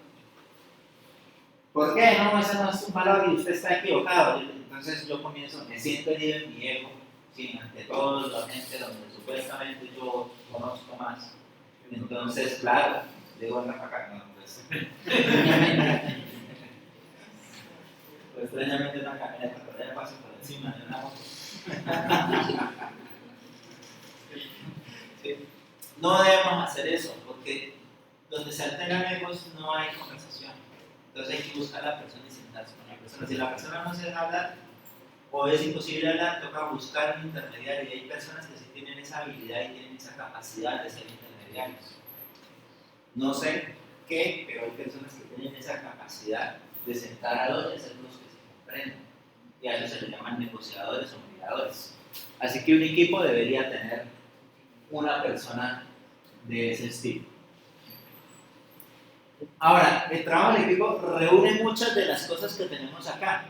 ¿Por qué? No, eso no es un valor y usted está equivocado. Entonces yo comienzo, me siento herido en mi ego, ¿sí? Ante toda la gente donde supuestamente yo conozco más. Entonces, claro, digo, anda para acá, no, pues. Extrañamente una camioneta, pero ya paso por encima de una moto. ¿Sí? No debemos hacer eso, porque donde se alteran egos no hay conversación. Entonces hay que buscar a la persona y sentarse con la persona. Si la persona no se deja hablar o es imposible hablar, toca buscar un intermediario. Y hay personas que sí tienen esa habilidad y tienen esa capacidad de ser intermediarios. No sé qué, pero hay personas que tienen esa capacidad de sentar a dos y hacerlos que se comprendan. Y a eso se les llaman negociadores o mediadores. Así que un equipo debería tener una persona de ese estilo. Ahora, el trabajo en equipo reúne muchas de las cosas que tenemos acá.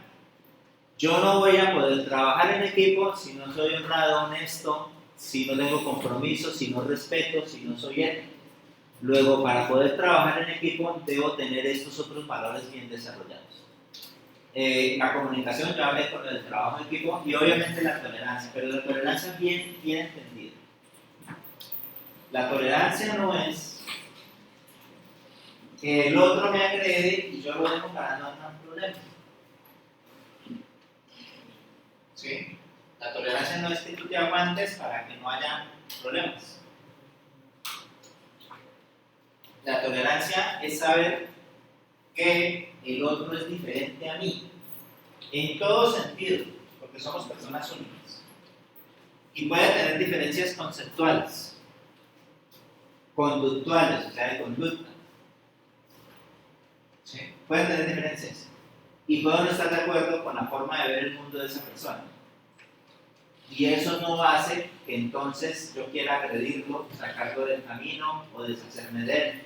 Yo no voy a poder trabajar en equipo si no soy honrado, honesto, si no tengo compromiso, si no respeto, si no soy ético. Luego, para poder trabajar en equipo, debo tener estos otros valores bien desarrollados. La comunicación, ya hablé con el trabajo en equipo, y obviamente la tolerancia, pero la tolerancia bien entendida. La tolerancia no es que el otro me agrede y yo lo dejo para no tener problemas. ¿Sí? La tolerancia no es que tú te aguantes para que no haya problemas. La tolerancia es saber que el otro es diferente a mí, en todo sentido, porque somos personas únicas. Y puede tener diferencias conceptuales, conductuales, o sea, de conducta. ¿Sí? Pueden tener diferencias. Y puedo no estar de acuerdo con la forma de ver el mundo de esa persona. Y eso no hace que entonces yo quiera agredirlo, sacarlo del camino o deshacerme de él.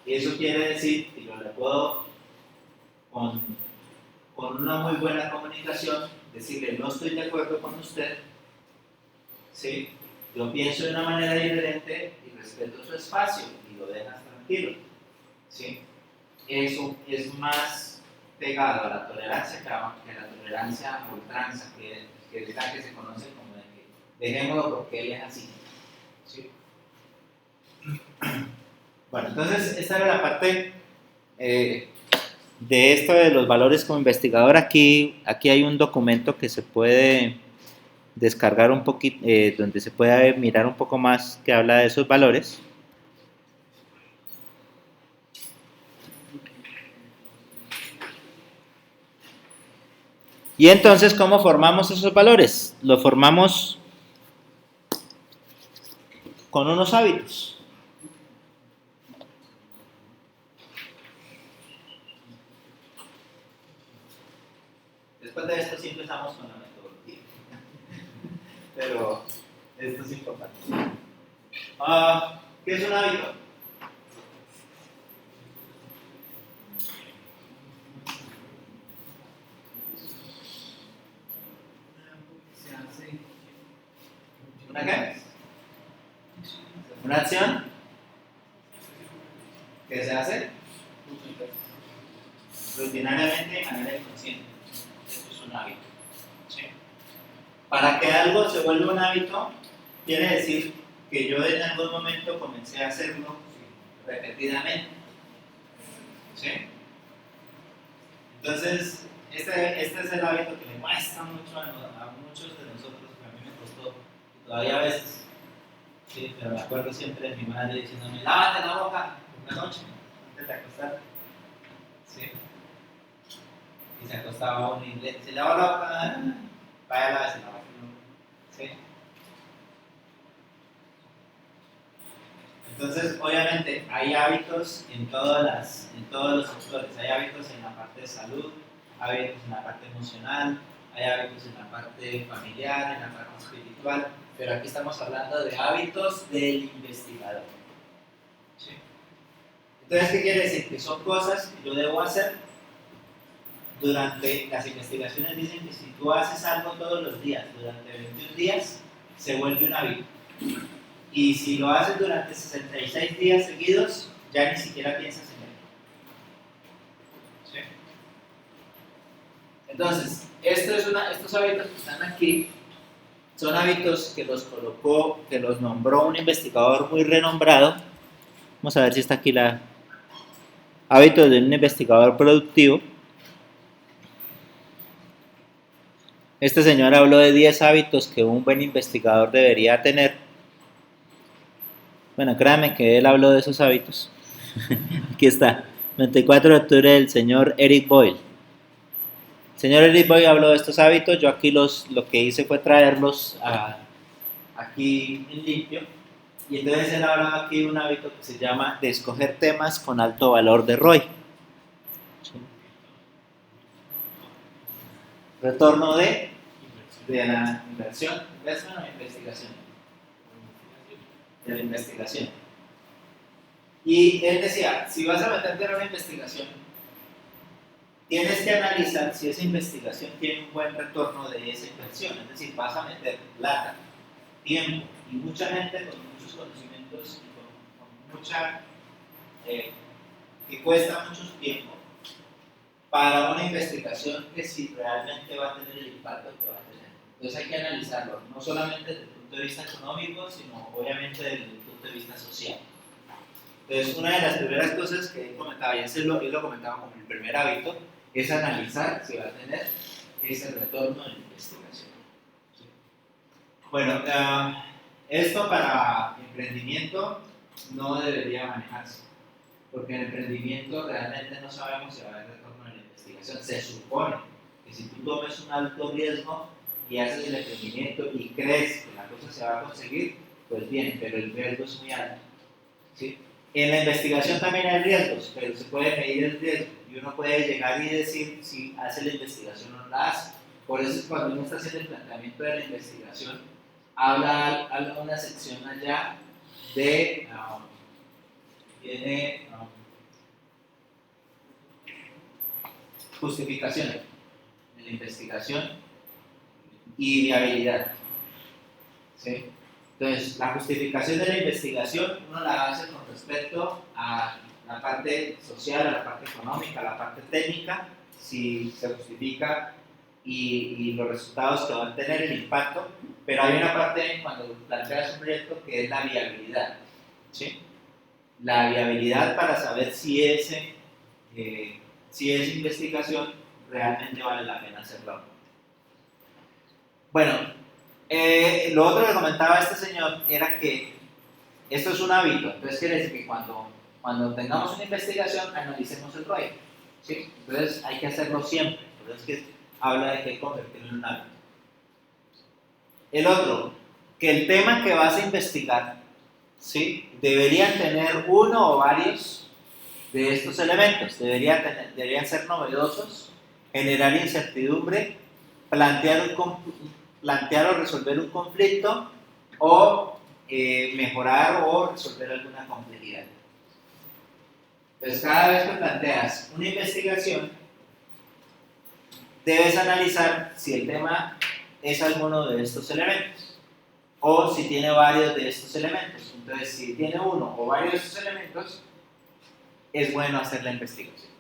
Y eso quiere decir que yo le puedo, con una muy buena comunicación, decirle: no estoy de acuerdo con usted, ¿sí? Yo pienso de una manera diferente y respeto su espacio y lo dejas tranquilo, ¿sí? Eso es más pegado a la tolerancia que a la tolerancia a ultranza, que es la que se conoce como de que dejémoslo porque él es así, ¿sí? Bueno, entonces esta era la parte de esto de los valores como investigador. Aquí hay un documento que se puede descargar un poquito, donde se puede mirar un poco más, que habla de esos valores. Y entonces, ¿cómo formamos esos valores? Los formamos con unos hábitos. Después de esto sí empezamos con la metodología. Pero esto es importante. ¿Qué es un hábito? ¿Una qué? ¿Una acción? ¿Qué se hace? Rutinariamente de manera inconsciente. Esto es un hábito. ¿Sí? Para que algo se vuelva un hábito, quiere decir que yo en algún momento comencé a hacerlo repetidamente. ¿Sí? Entonces, este es el hábito que le cuesta mucho a muchos de nosotros, que a mí me costó, todavía a veces. Sí, pero me acuerdo siempre de mi madre diciéndome: lávate la boca por la noche antes de acostarte. Sí. Y se acostaba uno y se lava la boca, vaya a lavarse la boca. ¿Sí? Entonces, obviamente, hay hábitos en todos los sectores. Hay hábitos en la parte de salud, hay hábitos en la parte emocional, hay hábitos en la parte familiar, en la parte espiritual, pero aquí estamos hablando de hábitos del investigador. ¿Sí? Entonces, ¿qué quiere decir? Que son cosas que yo debo hacer durante las investigaciones. Dicen que si tú haces algo todos los días, durante 21 días, se vuelve un hábito. Y si lo haces durante 66 días seguidos, ya ni siquiera piensas en él. ¿Sí? Entonces, estos hábitos que están aquí son hábitos que los nombró un investigador muy renombrado. Vamos a ver si está aquí la hábitos de un investigador productivo. Este señor habló de 10 hábitos que un buen investigador debería tener. Bueno, créanme que él habló de esos hábitos. Aquí está, 24 de octubre, del señor Eric Boyle. El señor Eric Boyle habló de estos hábitos. Yo aquí lo que hice fue traerlos aquí en limpio. Y entonces él hablaba aquí de un hábito que se llama de escoger temas con alto valor de ROI. ¿Sí? Retorno de de la inversión, investment o investigación, de la investigación. Y él decía, si vas a meterte en una investigación, tienes que analizar si esa investigación tiene un buen retorno de esa inversión, es decir, vas a meter plata, tiempo y mucha gente con muchos conocimientos y con mucha, que cuesta mucho tiempo para una investigación que si realmente va a tener el impacto que va a tener. Entonces hay que analizarlo, no solamente desde el punto de vista económico, sino obviamente desde el punto de vista social. Entonces una de las primeras cosas que él comentaba, y él lo comentaba como el primer hábito, es analizar si va a tener ese retorno de la investigación. Bueno, esto para emprendimiento no debería manejarse, porque en emprendimiento realmente no sabemos si va a haber retorno de la investigación. Se supone que si tú tomes un alto riesgo y haces el emprendimiento y crees que la cosa se va a conseguir, pues bien, pero el riesgo es muy alto, ¿sí? En la investigación también hay riesgos, pero se puede medir el riesgo y uno puede llegar y decir si hace la investigación o no la hace. Por eso es cuando uno está haciendo el planteamiento de la investigación, habla una sección allá de, tiene justificación de la investigación y viabilidad, ¿sí? Entonces, la justificación de la investigación uno la hace con respecto a la parte social, a la parte económica, a la parte técnica, si se justifica y los resultados que van a tener, el impacto, pero hay una parte cuando planteas un proyecto que es la viabilidad, ¿sí? La viabilidad para saber si esa investigación realmente vale la pena hacerlo. Bueno, lo otro que comentaba este señor era que esto es un hábito, entonces quiere decir que cuando tengamos una investigación analicemos el ROI, ¿sí? Entonces hay que hacerlo siempre, por eso es que habla de que convertirlo en un hábito. El otro, que el tema que vas a investigar, ¿sí? Deberían tener uno o varios de estos elementos, deberían ser novedosos, generar incertidumbre, plantear o resolver un conflicto o mejorar o resolver alguna complejidad. Entonces, cada vez que planteas una investigación, debes analizar si el tema es alguno de estos elementos o si tiene varios de estos elementos. Entonces, si tiene uno o varios de estos elementos, es bueno hacer la investigación.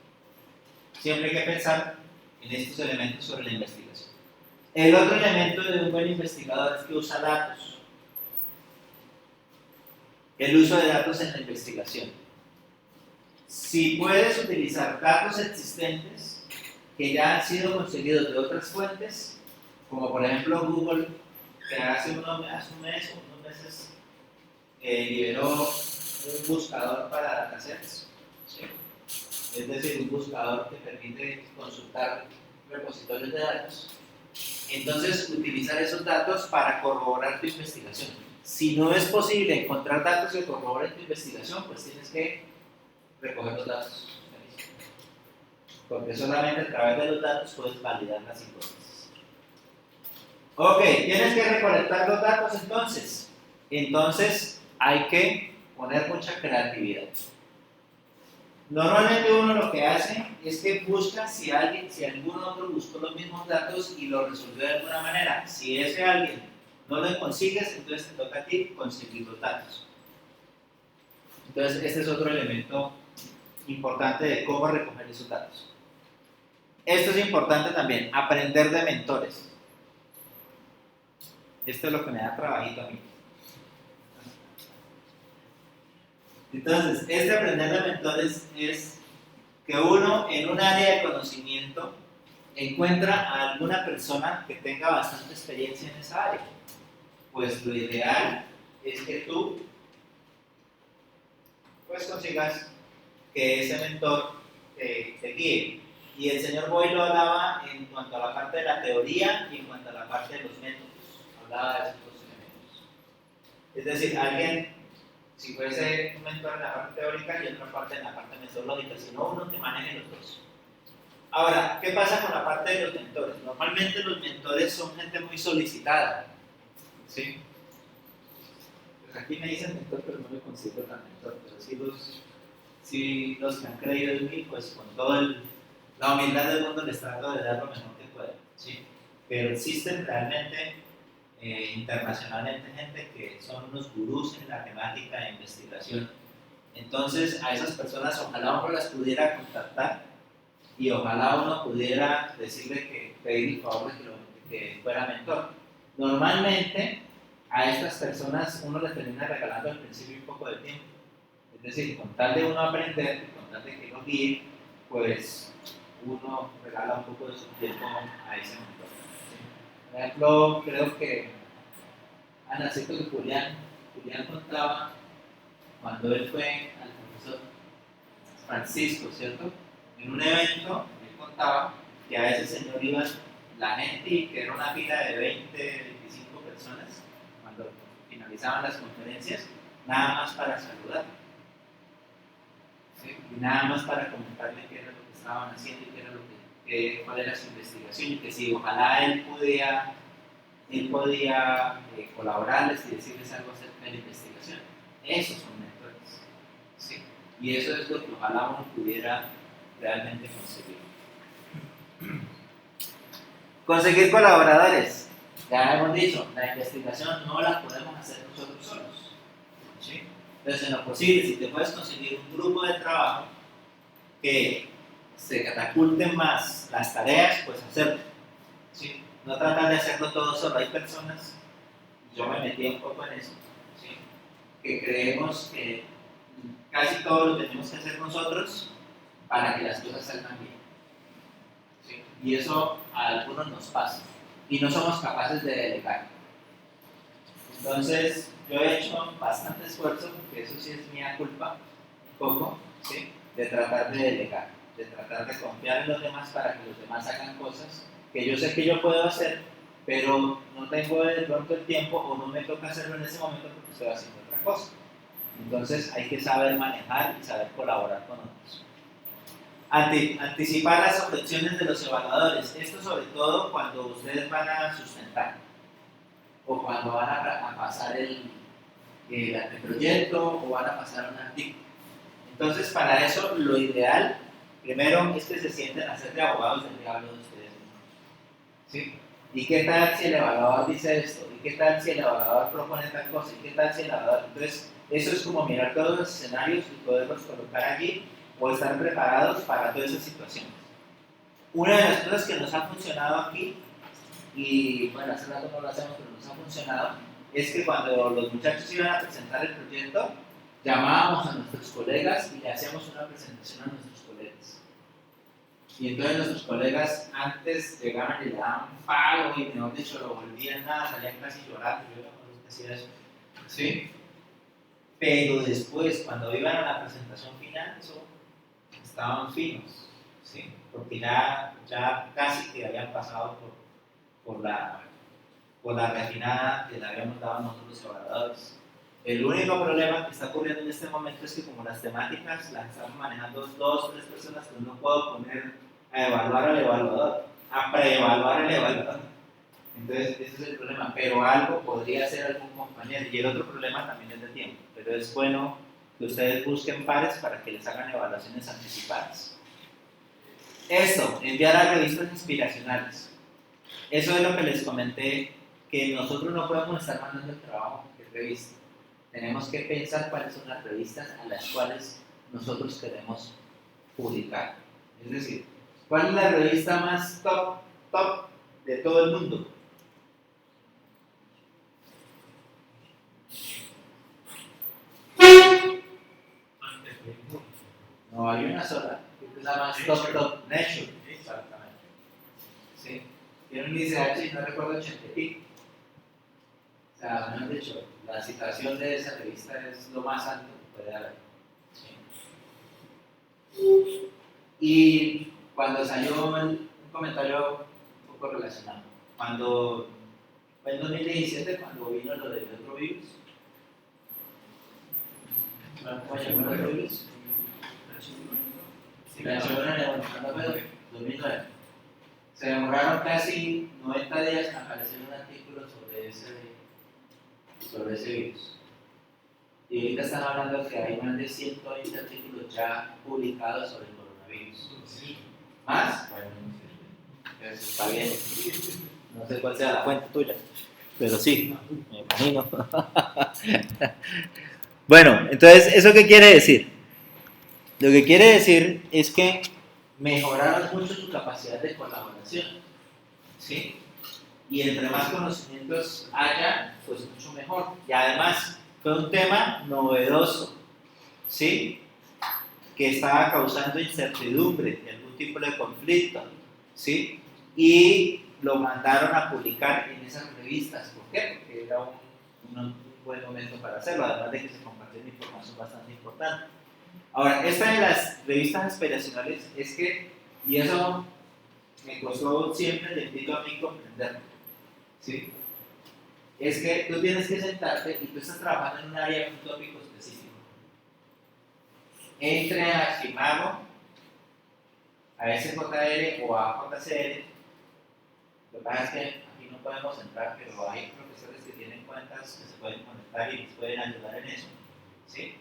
Siempre hay que pensar en estos elementos sobre la investigación. El otro elemento de un buen investigador es que usa datos. El uso de datos en la investigación. Si puedes utilizar datos existentes que ya han sido conseguidos de otras fuentes, como por ejemplo Google, que hace unos meses liberó un buscador para datasets, ¿sí? Es decir, un buscador que permite consultar repositorios de datos. Entonces, utilizar esos datos para corroborar tu investigación. Si no es posible encontrar datos que corroboren tu investigación, pues tienes que recoger los datos. Porque solamente a través de los datos puedes validar las hipótesis. Ok, tienes que recolectar los datos entonces. Entonces, hay que poner mucha creatividad. Normalmente uno lo que hace es que busca si algún otro buscó los mismos datos y lo resolvió de alguna manera. Si ese alguien no lo consigues, entonces te toca a ti conseguir los datos. Entonces este es otro elemento importante de cómo recoger esos datos. Esto es importante también, aprender de mentores. Esto es lo que me da trabajito a mí. Entonces, este aprender de mentores es que uno en un área de conocimiento encuentra a alguna persona que tenga bastante experiencia en esa área. Pues lo ideal es que tú pues consigas que ese mentor te guíe. Y el señor Boyle lo hablaba en cuanto a la parte de la teoría y en cuanto a la parte de los métodos. Hablaba de esos dos elementos. Es decir, alguien, si fuese un mentor en la parte teórica y otra parte en la parte metodológica, sino uno que maneje los dos. Ahora, ¿qué pasa con la parte de los mentores? Normalmente los mentores son gente muy solicitada. ¿Sí? Pues aquí me dicen mentor, pero no me considero tan mentor. Pero sí los que han creído en mí, pues con toda la humildad del mundo les trato de dar lo mejor que puedo. ¿Sí? Pero existen realmente internacionalmente gente que son unos gurús en la temática de investigación. Entonces, a esas personas ojalá uno las pudiera contactar y ojalá uno pudiera decirle que pedir el favor de que fuera mentor. Normalmente, a estas personas uno les termina regalando al principio un poco de tiempo. Es decir, con tal de uno aprender, con tal de que lo guíe, pues uno regala un poco de su tiempo a ese mentor. ¿Sí? Por ejemplo, creo que Ana, cierto que Julián contaba cuando él fue al profesor Francisco, ¿cierto? En un evento, él contaba que a ese señor iban la gente y que era una fila de 20, 25 personas cuando finalizaban las conferencias, nada más para saludar. ¿Sí? Y nada más para comentarle qué era lo que estaban haciendo y cuál era su investigación y que si ojalá él podía colaborarles y decirles algo acerca de la investigación. Esos son mentores. ¿Sí? Y eso es lo que ojalá uno pudiera realmente conseguir. Conseguir colaboradores. Ya hemos dicho, la investigación no la podemos hacer nosotros solos. ¿Sí? Entonces, en lo posible, si te puedes conseguir un grupo de trabajo que se catapulten más las tareas, pues hacerlo. ¿Sí? No tratar de hacerlo todo solo. Hay personas, yo me metí un poco en eso, ¿sí? Que creemos que casi todo lo tenemos que hacer nosotros para que las cosas salgan bien. ¿Sí? Y eso a algunos nos pasa. Y no somos capaces de delegar. Entonces, yo he hecho bastante esfuerzo, porque eso sí es mía culpa, un poco, ¿sí? De tratar de delegar, de tratar de confiar en los demás para que los demás hagan cosas que yo sé que yo puedo hacer, pero no tengo de pronto el tiempo o no me toca hacerlo en ese momento porque estoy haciendo otra cosa. Entonces hay que saber manejar y saber colaborar con otros. Anticipar las objeciones de los evaluadores. Esto sobre todo cuando ustedes van a sustentar o cuando van a pasar el proyecto o van a pasar un artículo. Entonces, para eso, lo ideal, primero, es que se sienten a ser de abogados del diablo de ustedes mismos. ¿Sí? ¿Y qué tal si el evaluador dice esto? ¿Y qué tal si el evaluador propone tal cosa? ¿Y qué tal si el evaluador...? Entonces, eso es como mirar todos los escenarios y poderlos colocar allí o estar preparados para todas esas situaciones. Una de las cosas que nos ha funcionado aquí, y bueno, hace rato no lo hacemos, pero nos ha funcionado, es que cuando los muchachos iban a presentar el proyecto, llamábamos a nuestros colegas y le hacíamos una presentación a nuestros colegas. Y entonces nuestros colegas antes llegaban y le daban un palo y mejor dicho lo volvían nada, salían casi llorando, yo no hacía eso. ¿Sí? Pero después, cuando iban a la presentación final, eso, estaban finos, ¿sí? Porque ya casi que habían pasado por la refinada que le habíamos dado a nosotros los evaluadores. El único problema que está ocurriendo en este momento es que como las temáticas las estamos manejando 2 o 3 personas, pues no puedo poner a evaluar al evaluador, a preevaluar al evaluador. Entonces ese es el problema, pero algo podría hacer algún compañero. Y el otro problema también es de tiempo, pero es bueno que ustedes busquen pares para que les hagan evaluaciones anticipadas. Esto, enviar a revistas inspiracionales. Eso es lo que les comenté, que nosotros no podemos estar mandando el trabajo de revista. Tenemos que pensar cuáles son las revistas a las cuales nosotros queremos publicar. Es decir, ¿cuál es la revista más top de todo el mundo? No hay una sola, es la más top, Nature. Exactamente. Sí. Tiene un índice H y no recuerdo 80 y pico. O sea, me han dicho, la citación de esa revista es lo más alto que puede haber. ¿Sí? Y cuando salió un comentario un poco relacionado, cuando fue en 2017, cuando vino lo del otro virus, ¿cómo llamó el otro virus? La H1N1, 2009. Se demoraron casi 90 días en aparecer un artículo sobre ese virus. Y ahorita están hablando de que hay más de 120 artículos ya publicados sobre el coronavirus. ¿Más? Bueno, eso está bien. No sé cuál sea la fuente tuya, pero sí, me imagino. Bueno, entonces, ¿eso qué quiere decir? Lo que quiere decir es que mejoraron mucho su capacidad de colaboración, ¿sí? Y entre más conocimientos haya, pues mucho mejor. Y además, fue un tema novedoso, ¿sí? Que estaba causando incertidumbre y algún tipo de conflicto, ¿sí? Y lo mandaron a publicar en esas revistas. ¿Por qué? Porque era un buen momento para hacerlo, además de que se compartió una información bastante importante. Ahora, esta de las revistas aspiracionales es que, y eso me costó siempre, le invito a mí comprenderlo, ¿sí? Es que tú tienes que sentarte y tú estás trabajando en un área, en un tópico específico. Entre a Shimago, a SJR o a JCR. Lo que pasa es que aquí no podemos entrar, pero hay profesores que tienen cuentas que se pueden conectar y nos pueden ayudar en eso, ¿sí?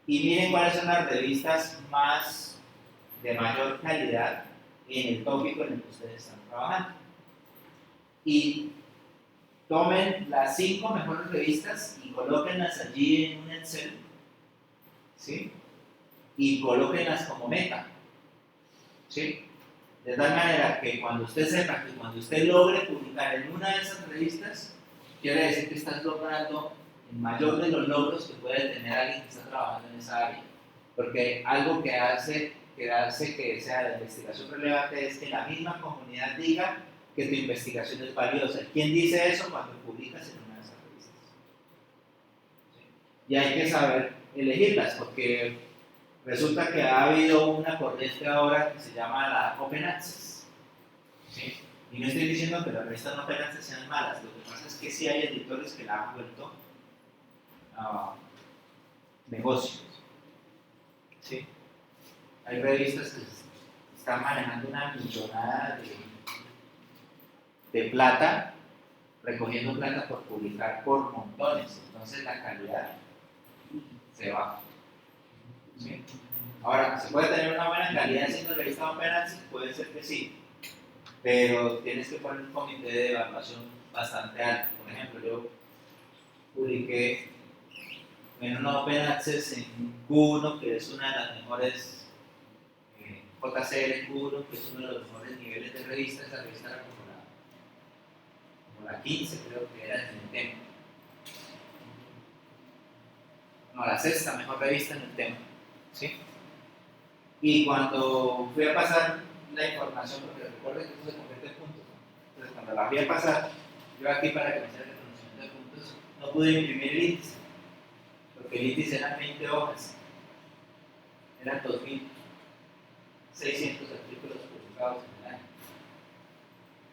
Y miren cuáles son las revistas de mayor calidad en el tópico en el que ustedes están trabajando. Y tomen las 5 mejores revistas y colóquenlas allí en un Excel, ¿sí? Y colóquenlas como meta, ¿sí? De tal manera que cuando usted sepa que cuando usted logre publicar en una de esas revistas, quiere decir que estás logrando el mayor de los logros que puede tener alguien que está trabajando en esa área. Porque algo que hace que sea de investigación relevante es que la misma comunidad diga que tu investigación es valiosa. ¿Quién dice eso? Cuando publicas en una de esas revistas. ¿Sí? Y hay que saber elegirlas, porque resulta que ha habido una corriente ahora que se llama la Open Access. ¿Sí? Y no estoy diciendo que las revistas Open Access sean malas, lo que pasa es que sí hay editores que la han vuelto negocios. ¿Sí? Hay revistas que están manejando una millonada de plata, recogiendo plata por publicar por montones, entonces la calidad se baja. ¿Sí? Ahora, ¿se puede tener una buena calidad siendo revista Open Access? Puede ser que sí, pero tienes que poner un comité de evaluación bastante alto. Por ejemplo, yo publiqué en una Open Access en Q1, que es una de las mejores, JCR Q1, que es uno de los mejores niveles de revista. Esa revista era como la 15, creo que era en el tema. No, la sexta mejor revista en el tema, ¿sí? Y cuando fui a pasar la información, porque recuerden que esto se convierte en puntos, ¿no? Entonces cuando la fui a pasar, yo aquí para que me hiciera el reconocimiento de puntos, no pude imprimir el índice, porque el índice eran 20 hojas, eran 2.600 artículos publicados en el año.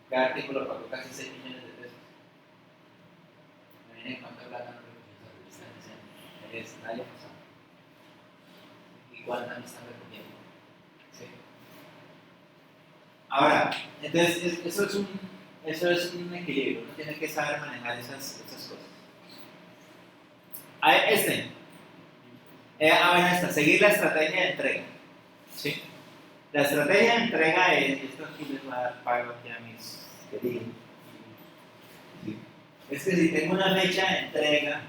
Cada artículo pagó casi 6 millones de pesos. Miren cuánta plata no recogió esa revista en ese año pasado. ¿Y cuánta me están recogiendo? Sí. Ahora, entonces eso es un equilibrio, uno tiene que saber manejar esas cosas. Seguir la estrategia de entrega. ¿Sí? La estrategia de entrega es, esto aquí les va a dar pago aquí a mis queridos. ¿Sí? Es que si tengo una fecha de entrega,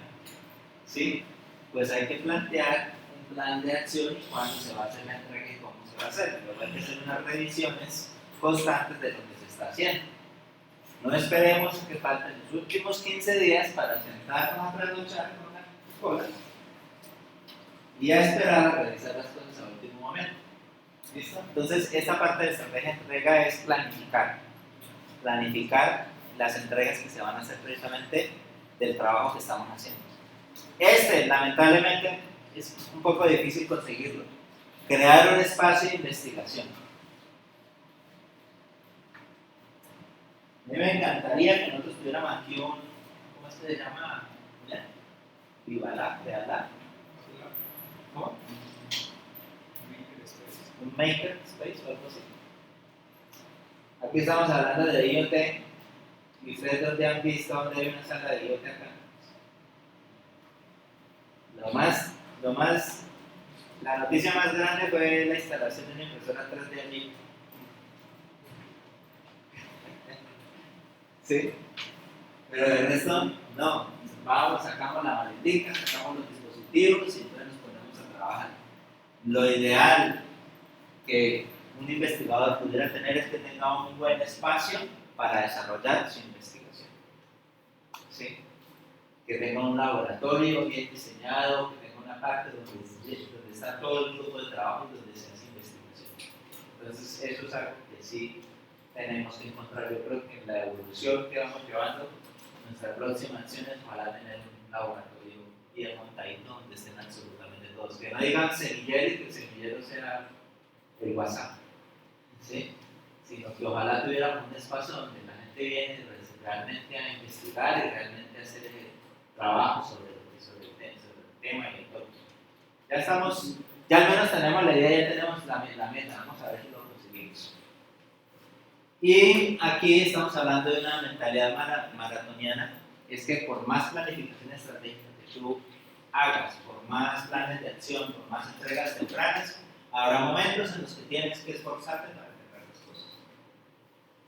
¿sí? Pues hay que plantear un plan de acción y cuándo se va a hacer la entrega y cómo se va a hacer. Luego hay que hacer unas revisiones constantes de lo que se está haciendo. No esperemos que falten los últimos 15 días para sentarnos a trasnochar con las cosas y a esperar a realizar las cosas al último momento. ¿Listo? Entonces, esta parte de estrategia de entrega es planificar las entregas que se van a hacer precisamente del trabajo que estamos haciendo. Lamentablemente, es un poco difícil conseguirlo. Crear un espacio de investigación. A mí me encantaría que nosotros tuviéramos aquí ¿cómo es que se llama? Vivalá, Realá. ¿Cómo? Un maker space o algo así. Aquí estamos hablando de IoT. ¿Y ustedes dónde han visto dónde hay una sala de IoT acá? Lo más, la noticia más grande fue la instalación de una impresora 3D allí. ¿Sí? Pero el resto, no. Vamos, sacamos la maletica, sacamos los dispositivos y entonces nos ponemos a trabajar. Lo ideal que un investigador pudiera tener es que tenga un buen espacio para desarrollar su investigación. ¿Sí? Que tenga un laboratorio bien diseñado, que tenga una parte donde está todo el grupo de trabajo y donde se hace investigación. Entonces, eso es algo que sí tenemos que encontrar. Yo creo que en la evolución que vamos llevando, nuestra próxima acción es ojalá tener un laboratorio bien montadito donde estén absolutamente todos. Que no digan semillero y que el semillero sea el WhatsApp, ¿sí? Sino que ojalá tuviéramos un espacio donde la gente viene realmente a investigar y realmente a hacer trabajo sobre el tema y todo. Ya estamos, ya al menos tenemos la idea, ya tenemos la meta, vamos a ver si lo conseguimos. Y aquí estamos hablando de una mentalidad maratoniana, es que por más planificación estratégica que tú hagas, por más planes de acción, por más entregas tempranas, habrá momentos en los que tienes que esforzarte para lograr las cosas.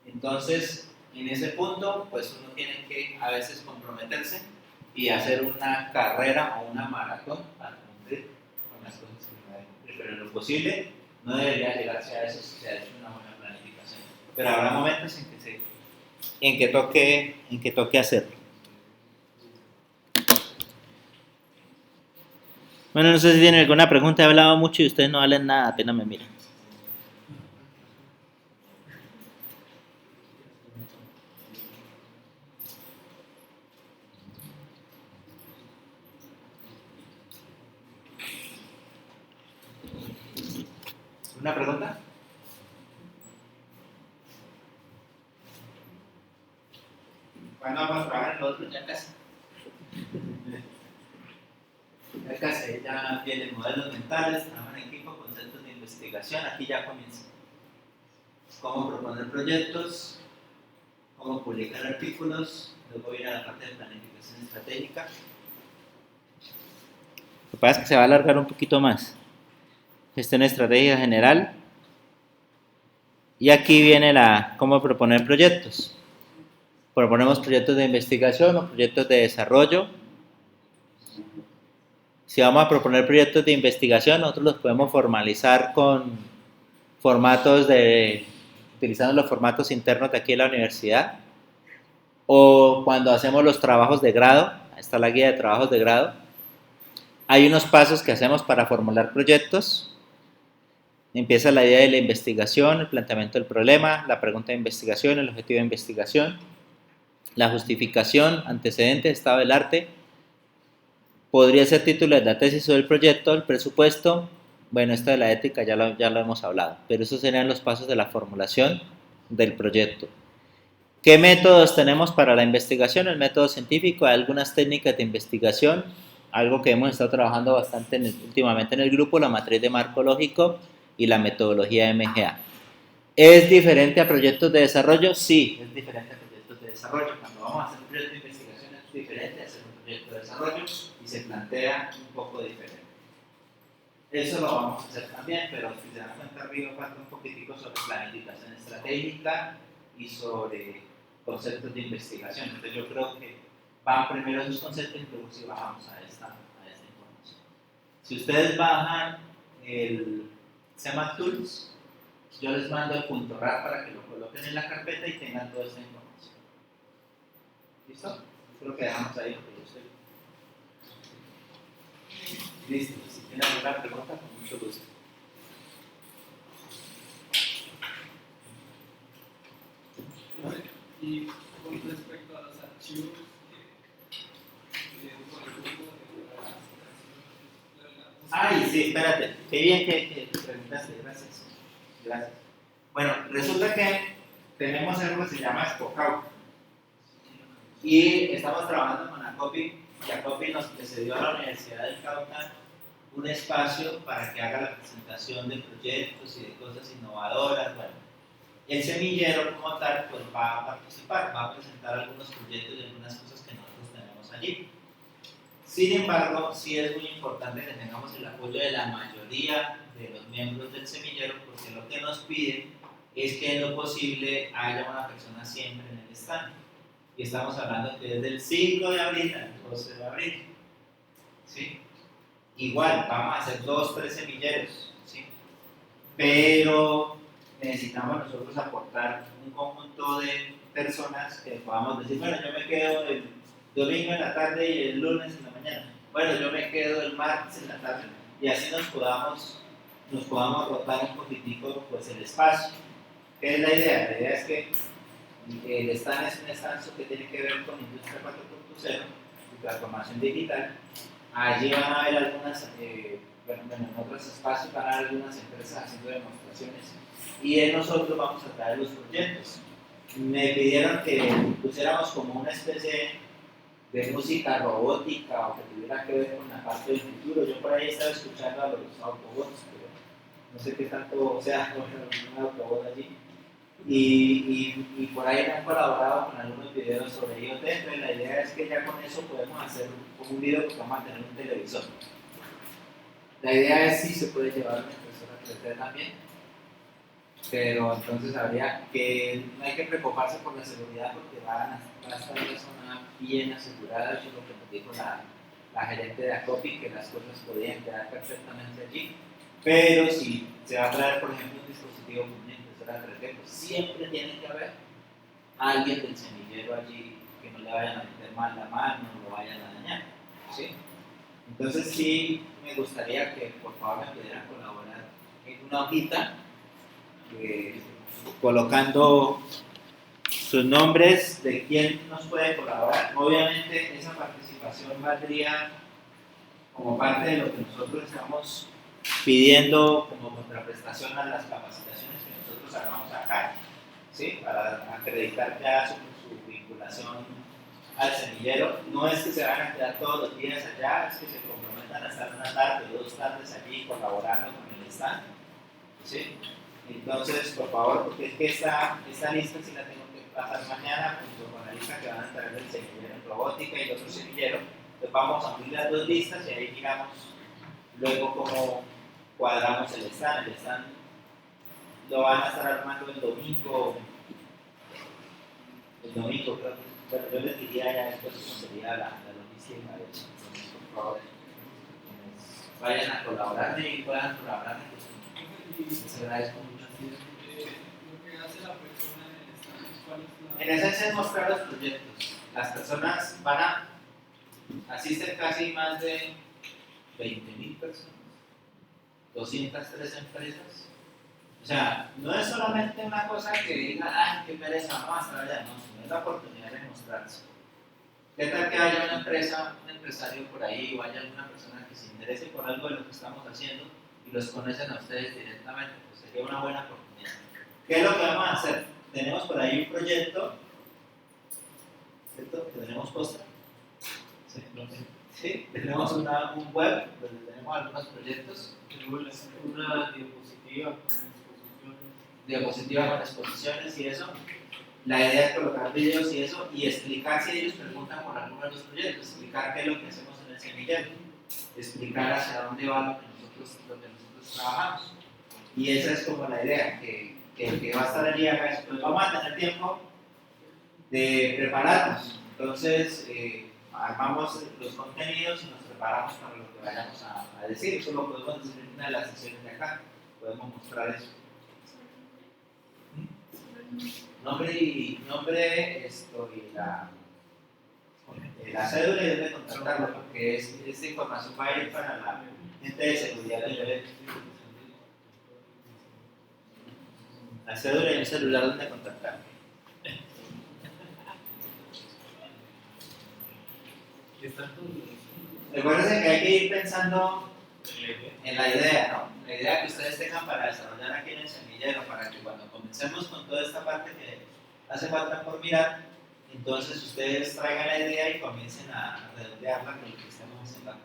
Entonces, en ese punto, pues uno tiene que a veces comprometerse y hacer una carrera o una maratón para cumplir con las cosas que uno debe cumplir. Pero en lo posible, no debería llegarse a eso si se ha hecho una buena planificación. Pero habrá momentos en que toque hacerlo. Bueno, no sé si tienen alguna pregunta, he hablado mucho y ustedes no hablan nada, apenas me miran. ¿Una pregunta? ¿Cuándo vamos a trabajar en lo otro? Ya casi. Ya casi, ya vienen modelos mentales, trabajan en equipo, conceptos de investigación, aquí ya comienza. Cómo proponer proyectos, cómo publicar artículos, luego viene la parte de planificación estratégica. Lo que pasa es que se va a alargar un poquito más. Gestión estratégica general. Y aquí viene cómo proponer proyectos. Proponemos proyectos de investigación o proyectos de desarrollo. Si vamos a proponer proyectos de investigación, nosotros los podemos formalizar con formatos utilizando los formatos internos de aquí de la universidad. O cuando hacemos los trabajos de grado, está la guía de trabajos de grado, hay unos pasos que hacemos para formular proyectos. Empieza la idea de la investigación, el planteamiento del problema, la pregunta de investigación, el objetivo de investigación, la justificación, antecedentes, estado del arte, podría ser título de la tesis o del proyecto, el presupuesto, bueno, esto de la ética ya lo hemos hablado, pero esos serían los pasos de la formulación del proyecto. ¿Qué métodos tenemos para la investigación? El método científico, hay algunas técnicas de investigación, algo que hemos estado trabajando bastante últimamente en el grupo, la matriz de marco lógico y la metodología MGA. ¿Es diferente a proyectos de desarrollo? Sí, es diferente a proyectos de desarrollo. Cuando vamos a hacer un proyecto de investigación es diferente a hacer un proyecto de desarrollo y se plantea un poco diferente. Eso lo vamos a hacer también, pero si se dan cuenta arriba falta un poquitico sobre planificación estratégica y sobre conceptos de investigación. Entonces yo creo que van primero esos conceptos y luego si bajamos a esta información. Si ustedes bajan el SEMA Tools, yo les mando el .rar para que lo coloquen en la carpeta y tengan toda esta información. ¿Listo? Creo que dejamos ahí lo que yo estoy. Listo. Si tienen alguna pregunta, con mucho gusto. Y con respecto a los archivos Ay, sí, espérate. Qué bien que preguntaste. Gracias. Gracias. Bueno, resulta que tenemos algo que se llama Spocao. Y estamos trabajando con Acopi. Y Acopi nos cedió a la Universidad del Cauca un espacio para que haga la presentación de proyectos y de cosas innovadoras. Bueno, el semillero como tal pues va a participar, va a presentar algunos proyectos y algunas cosas que nosotros tenemos allí. Sin embargo, sí es muy importante que tengamos el apoyo de la mayoría de los miembros del semillero, porque lo que nos piden es que en lo posible haya una persona siempre en el stand. Y estamos hablando que desde el 5 de abril al 12 de abril. ¿Sí? Igual, vamos a hacer 2, 3 semilleros. ¿Sí? Pero necesitamos nosotros aportar un conjunto de personas que podamos decir, bueno, yo me quedo el domingo en la tarde y el lunes en la mañana. Bueno, yo me quedo el martes en la tarde. Y así nos podamos rotar un poquitico pues, el espacio. ¿Qué es la idea? La idea es que el stand es un stand que tiene que ver con Industria 4.0 y transformación digital. Allí van a haber algunas, en otros espacios van a haber algunas empresas haciendo demostraciones y de nosotros vamos a traer los proyectos. Me pidieron que pusiéramos como una especie de música robótica o que tuviera que ver con la parte del futuro. Yo por ahí estaba escuchando a los Autobots, pero no sé qué tanto, o sea, un Autobot allí. Y por ahí me han colaborado con algunos videos sobre IoT, entonces la idea es que ya con eso podemos hacer un video que vamos a tener un televisor. La idea es si se puede llevar una impresora 3D también, pero entonces habría que, no hay que preocuparse por la seguridad porque va a estar la zona bien asegurada, eso es lo que nos dijo la gerente de Acopi, que las cosas podían quedar perfectamente allí, pero si se va a traer, por ejemplo, un dispositivo con una impresora 3D, pues siempre tiene que haber alguien del semillero allí que no le vayan a meter mal la mano, no lo vayan a dañar, ¿sí? Entonces sí me gustaría que por favor me pudieran colaborar en una hojita colocando sus nombres de quién nos puede colaborar. Obviamente esa participación valdría como parte de lo que nosotros estamos pidiendo como contraprestación a las capacitaciones que nosotros hagamos acá, ¿sí? Para acreditar ya su vinculación al semillero. No es que se van a quedar todos los días allá, es que se comprometan a estar una tarde o 2 tardes allí colaborando con el stand, ¿sí? Entonces, por favor, porque es que esta lista sí la tengo que pasar mañana junto con la lista que van a traer del semillero en robótica y el otro semillero. Entonces vamos a unir las 2 listas y ahí miramos luego cómo cuadramos el stand. El stand lo van a estar armando el domingo creo que, bueno, yo les diría ya después cómo sería la logística de eso. Entonces, por favor, vayan a colaborar y puedan colaborar. Les agradezco mucho. Lo que hace la persona en el stand, ¿cuál es la...? En esencia es mostrar los proyectos. Las personas asisten casi más de 20.000 personas, 203 empresas. O sea, no es solamente una cosa que diga, ay, qué pereza, vamos a estar allá, no, sino es la oportunidad de mostrarse. ¿Qué tal que haya una empresa, un empresario por ahí o haya alguna persona que se interese por algo de lo que estamos haciendo y los conocen a ustedes directamente? Pues sería una buena oportunidad. ¿Qué es lo que vamos a hacer? Tenemos por ahí un proyecto, ¿cierto? Que tenemos posta. Sí, sí, tenemos un web donde tenemos algunos proyectos. Una diapositiva con exposiciones y eso. La idea es colocar videos y eso y explicar si ellos preguntan por alguno de los proyectos, explicar qué es lo que hacemos en el semillero, explicar hacia dónde va lo que nosotros trabajamos. Y esa es como la idea, que el que va a estar allí haga eso. Pues vamos a tener tiempo de prepararnos. Entonces, armamos los contenidos y nos preparamos para lo que vayamos a decir. Eso lo podemos decir en una de las sesiones de acá. Podemos mostrar eso. Nombre esto y la cédula y dónde contactarlo, porque esta información va a ir para la gente de seguridad del evento. La cédula y el celular donde contactar. Recuerden que hay que ir pensando en la idea, ¿no? La idea que ustedes tengan para desarrollar aquí en el semillero, para que cuando comencemos con toda esta parte que hace falta por mirar, entonces ustedes traigan la idea y comiencen a redondearla con lo que estamos haciendo acá.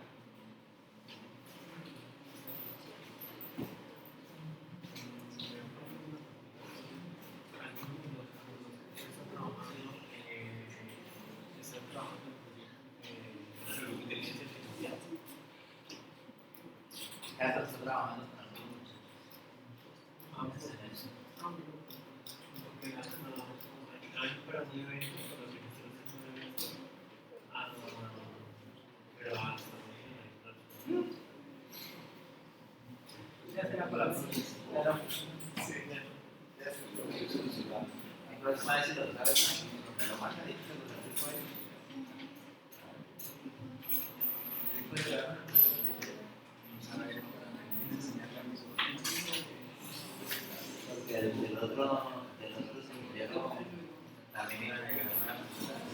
Cada persona está trabajando con algunos. Vamos a En eso. porque para un evento, para lo que nosotros hacemos un evento, pero hasta Ya será para la próxima. sí, claro. La próxima vez si lo sabes, me lo mandan y te lo traigo. Porque del otro semillero también iban a llegar una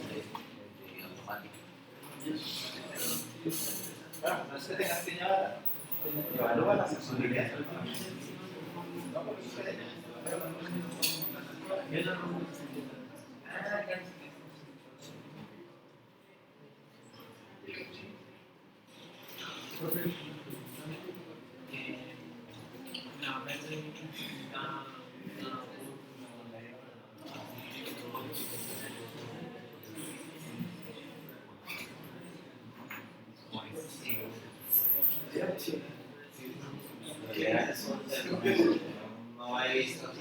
de automática. Bueno, no es que tengas que llevarla. Evalúa las posibilidades. No, porque ustedes. No he visto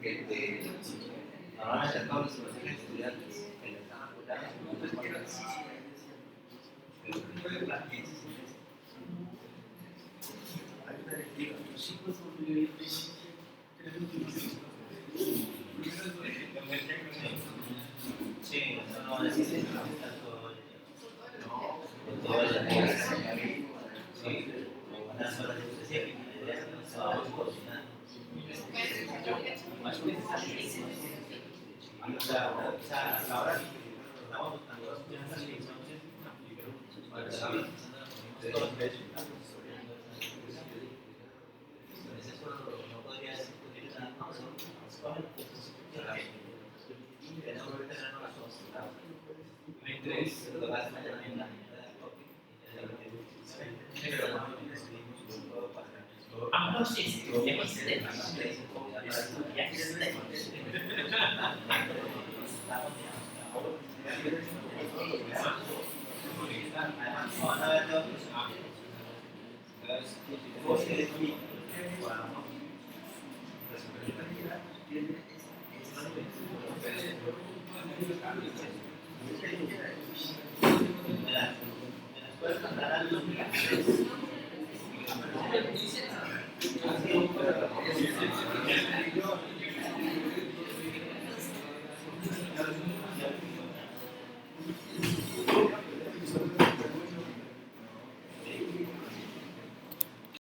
que normalmente todos los colegios estudiantes que le están apoyando sí, eso no necesita todo el día. Sí, unas horas específicas, se va a cocinar. Ahora estamos buscando dos piezas que no podría discutir nada más. Tenemos que tener las cosas. Hay tres, lo vas a mañana en la mitad del toque. Pero no decidimos un poco para. No, sí, sí, ya existe. Ya existe. Además, van a ver otros.